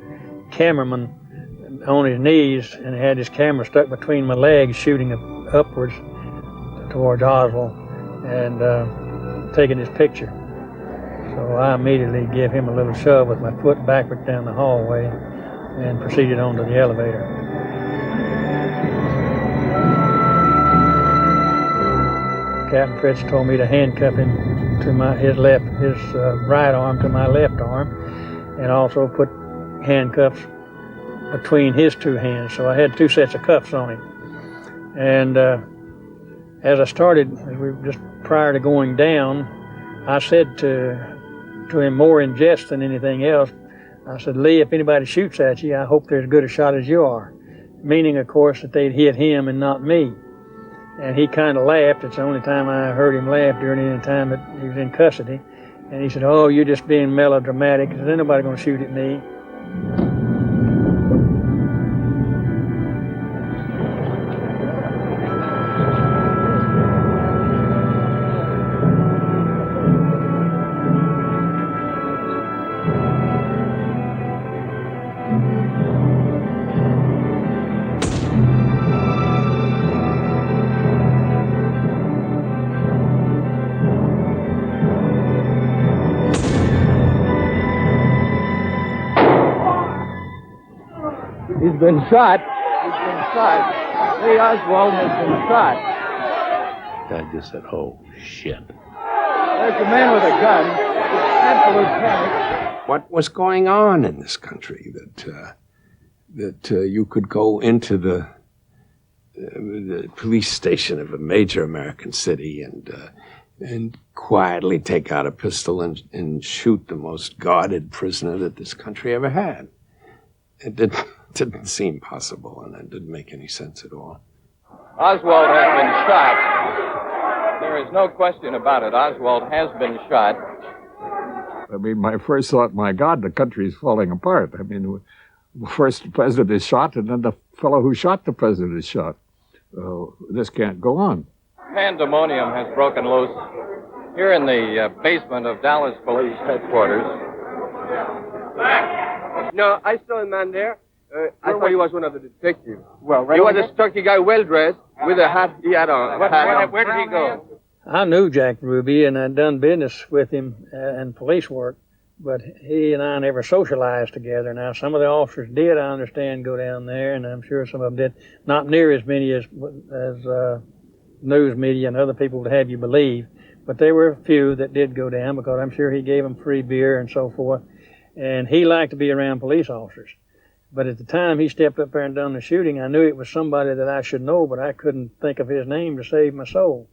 cameraman on his knees, and he had his camera stuck between my legs, shooting upwards towards Oswald and taking his picture. So I immediately gave him a little shove with my foot backward down the hallway and proceeded on to the elevator. Captain Fritz told me to handcuff him to his right arm to my left arm, and also put handcuffs between his two hands. So I had two sets of cuffs on him. And as I started, just prior to going down, I said to him more in jest than anything else, I said, "Lee, if anybody shoots at you, I hope they're as good a shot as you are." Meaning, of course, that they'd hit him and not me. And he kind of laughed. It's the only time I heard him laugh during any time that he was in custody. And he said, "Oh, you're just being melodramatic. There's nobody going to shoot at me." He's been shot. He's been shot. Lee Oswald has been shot. I just said, oh, shit. There's a man with a gun. Absolute panic. What was going on in this country that you could go into the police station of a major American city and quietly take out a pistol and shoot the most guarded prisoner that this country ever had? It didn't seem possible, and it didn't make any sense at all. Oswald has been shot. There is no question about it. Oswald has been shot. I mean, my first thought, my God, the country is falling apart. I mean, first the president is shot, and then the fellow who shot the president is shot. This can't go on. Pandemonium has broken loose here in the basement of Dallas Police Headquarters. No, I saw a man there. I thought he was one of the detectives. Well, He was a stocky guy, well dressed, with a hat he had on. Where did he go? I knew Jack Ruby, and I'd done business with him and police work, but he and I never socialized together. Now, some of the officers did, I understand, go down there, and I'm sure some of them did. Not near as many as news media and other people would have you believe, but there were a few that did go down because I'm sure he gave them free beer and so forth, and he liked to be around police officers. But at the time he stepped up there and done the shooting, I knew it was somebody that I should know, but I couldn't think of his name to save my soul.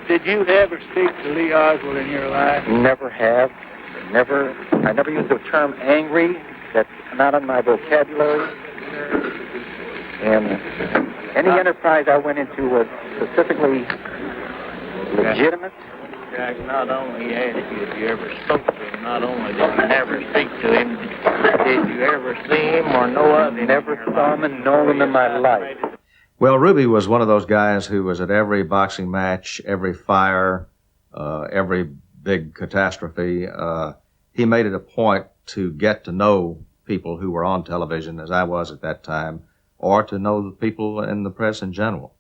Did you ever speak to Lee Oswald in your life? Never have. I never used the term angry. That's not on my vocabulary. And any enterprise I went into was specifically legitimate. Jack, not only asked you if you ever spoke to him, not only did you never speak to him, did you ever see him or know of him? Never saw him and know him in my life. Well, Ruby was one of those guys who was at every boxing match, every fire, every big catastrophe. He made it a point to get to know people who were on television, as I was at that time, or to know the people in the press in general.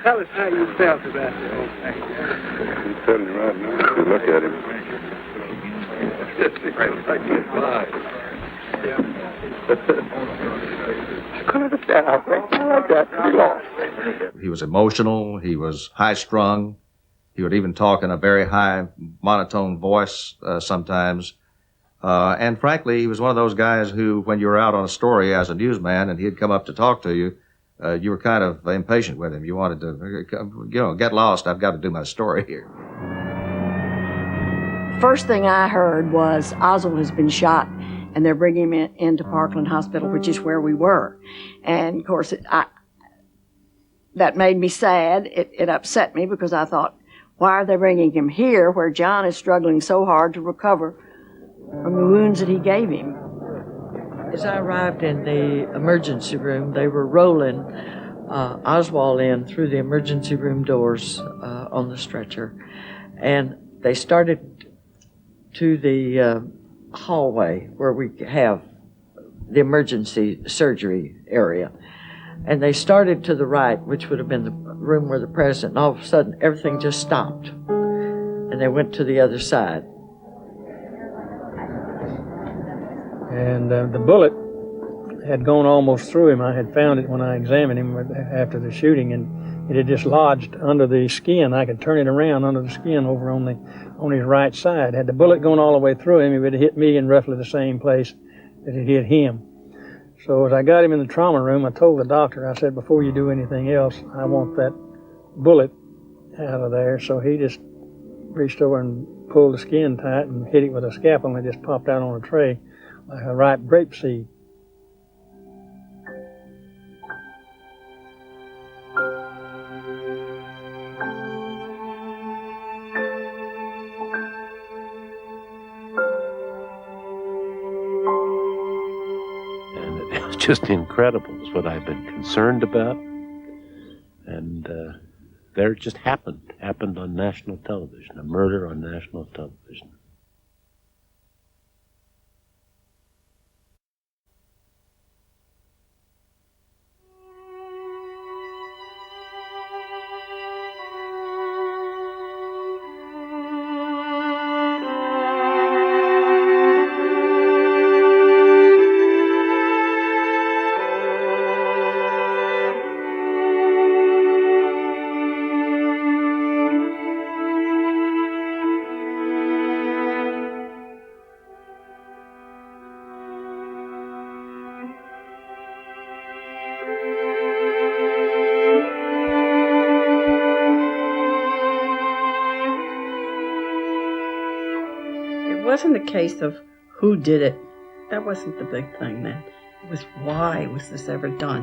Tell us how you felt about the whole thing. I'm telling you right now, if you look at him. He was emotional. He was high-strung. He would even talk in a very high, monotone voice sometimes. And frankly, he was one of those guys who, when you were out on a story as a newsman and he'd come up to talk to you, you were kind of impatient with him. You wanted to, get lost. I've got to do my story here. First thing I heard was Oswald has been shot, and they're bringing him into Parkland Hospital, which is where we were. And of course, that made me sad. It upset me because I thought, why are they bringing him here where John is struggling so hard to recover from the wounds that he gave him? As I arrived in the emergency room, they were rolling Oswald in through the emergency room doors on the stretcher. And they started to the hallway where we have the emergency surgery area. And they started to the right, which would have been the room where the president, and all of a sudden everything just stopped. And they went to the other side. And the bullet had gone almost through him. I had found it when I examined him after the shooting, and it had just lodged under the skin. I could turn it around under the skin over on his right side. Had the bullet gone all the way through him, it would have hit me in roughly the same place that it hit him. So as I got him in the trauma room, I told the doctor, I said, before you do anything else, I want that bullet out of there. So he just reached over and pulled the skin tight and hit it with a scalpel, and it just popped out on a tray like a ripe grape seed. Just incredible is what I've been concerned about. And there it just happened on national television, a murder on national television. It wasn't a case of who did it. That wasn't the big thing then. It was, why was this ever done?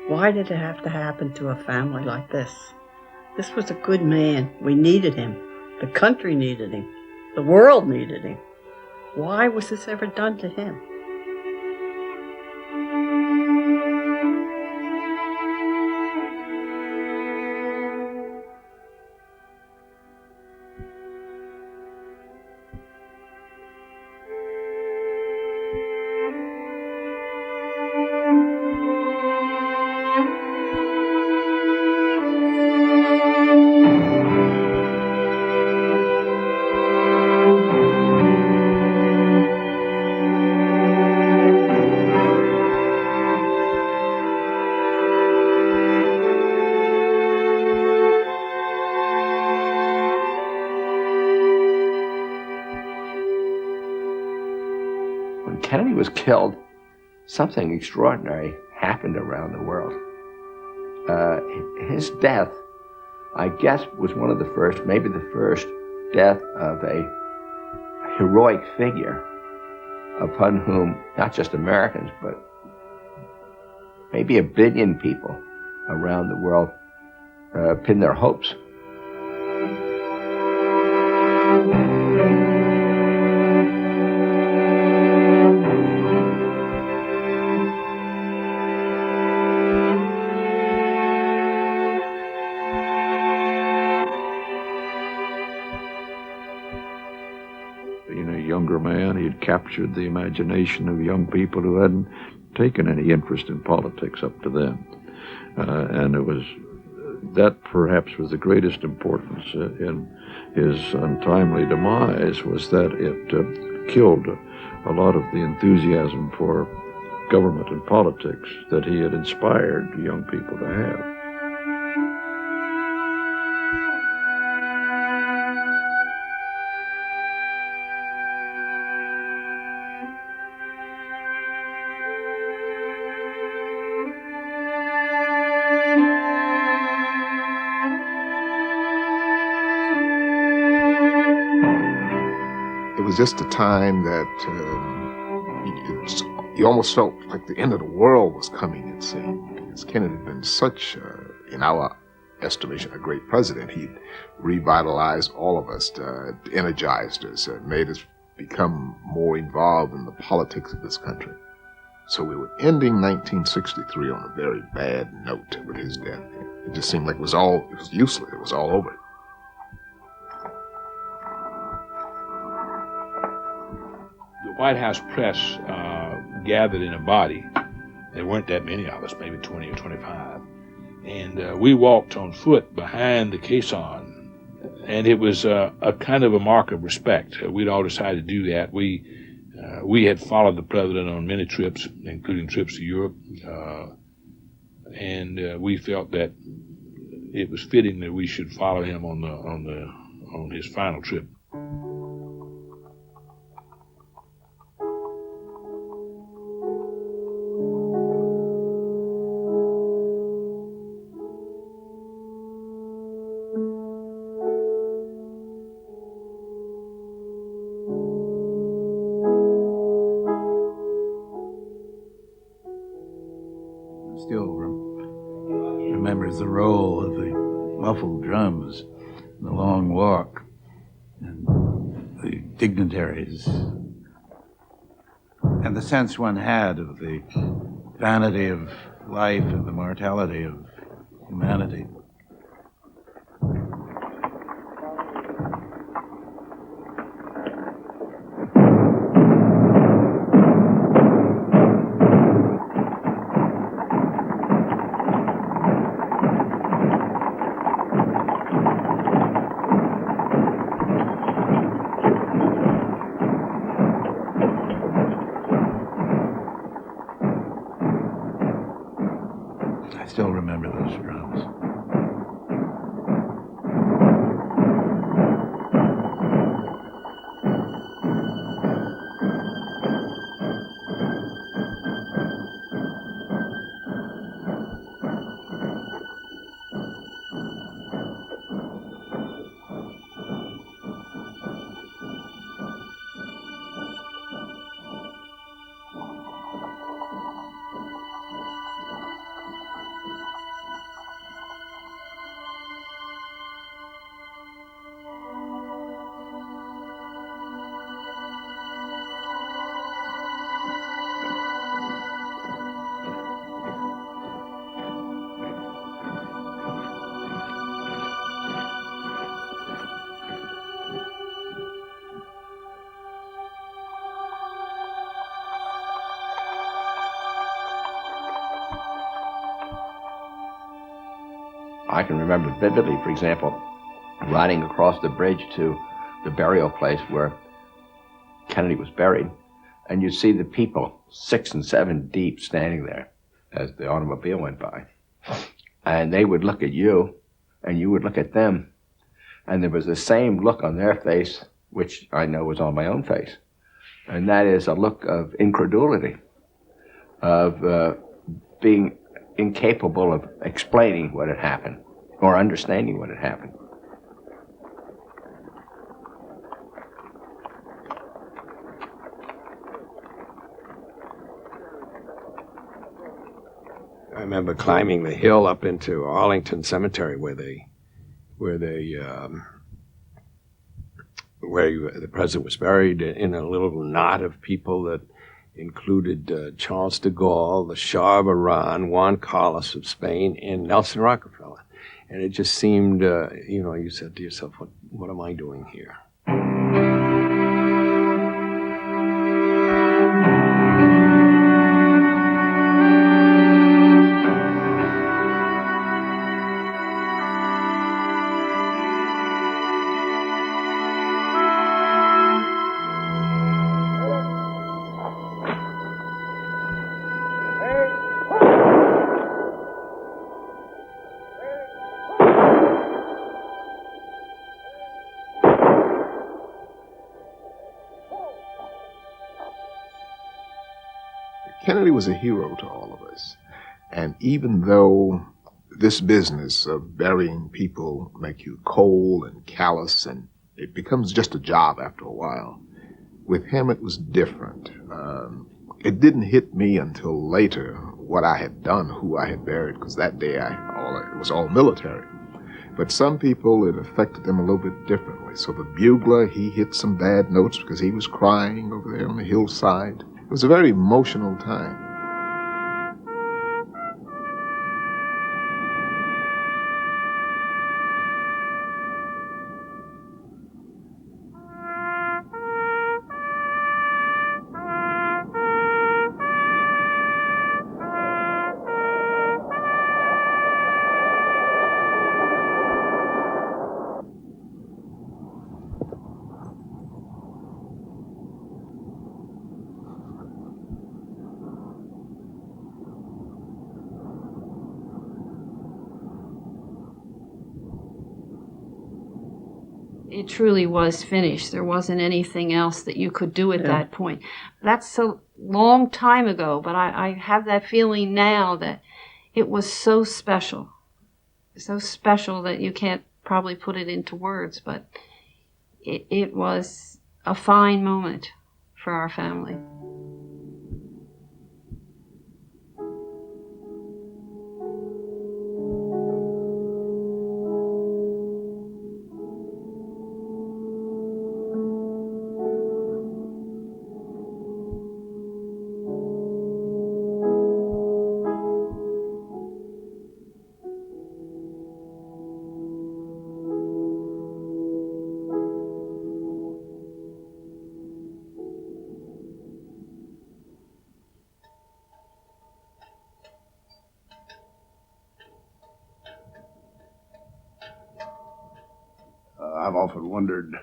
Why did it have to happen to a family like this? This was a good man. We needed him. The country needed him. The world needed him. Why was this ever done to him? When Kennedy was killed, something extraordinary happened around the world. His death, I guess, was one of the first, maybe the first death of a heroic figure upon whom not just Americans, but maybe 1 billion people around the world pin their hopes. Being a younger man, he had captured the imagination of young people who hadn't taken any interest in politics up to then. And it was that perhaps was the greatest importance in his untimely demise, was that it killed a lot of the enthusiasm for government and politics that he had inspired young people to have. It was just a time that you almost felt like the end of the world was coming, it seemed, because Kennedy had been such, in our estimation, a great president. He revitalized all of us, energized us, made us become more involved in the politics of this country. So we were ending 1963 on a very bad note with his death. It just seemed like it was useless. It was all over. The White House press gathered in a body. There weren't that many of us, maybe 20 or 25. And we walked on foot behind the caisson. And it was a kind of a mark of respect. We'd all decided to do that. We had followed the president on many trips, including trips to Europe. And we felt that it was fitting that we should follow him on his final trip. Still remembers the roll of the muffled drums, the long walk, and the dignitaries, and the sense one had of the vanity of life and the mortality of humanity. I still remember those drums. I can remember vividly, for example, riding across the bridge to the burial place where Kennedy was buried, and you'd see the people 6 and 7 deep standing there as the automobile went by. And they would look at you, and you would look at them, and there was the same look on their face, which I know was on my own face. And that is a look of incredulity, of being incapable of explaining what had happened or understanding what had happened. I remember climbing the hill up into Arlington Cemetery where the president was buried, in a little knot of people that included Charles de Gaulle, the Shah of Iran, Juan Carlos of Spain, and Nelson Rockefeller. And it just seemed, you said to yourself, what am I doing here? Kennedy was a hero to all of us. And even though this business of burying people make you cold and callous, and it becomes just a job after a while, with him it was different. It didn't hit me until later what I had done, who I had buried, because that day it was all military. But some people, it affected them a little bit differently. So the bugler, he hit some bad notes because he was crying over there on the hillside. It was a very emotional time. It truly was finished. There wasn't anything else that you could do at that point. That's a long time ago, but I have that feeling now that it was so special that you can't probably put it into words, but it was a fine moment for our family. I've often wondered,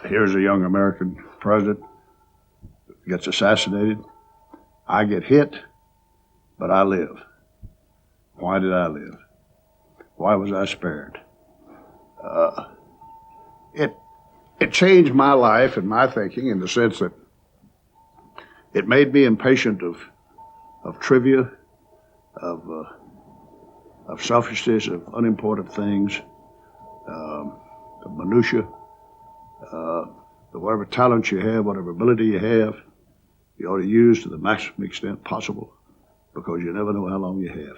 here's a young American president, gets assassinated. I get hit, but I live. Why did I live? Why was I spared? It changed my life and my thinking in the sense that it made me impatient of trivia, of selfishness, of unimportant things, of minutia. Whatever talent you have, whatever ability you have, you ought to use to the maximum extent possible, because you never know how long you have.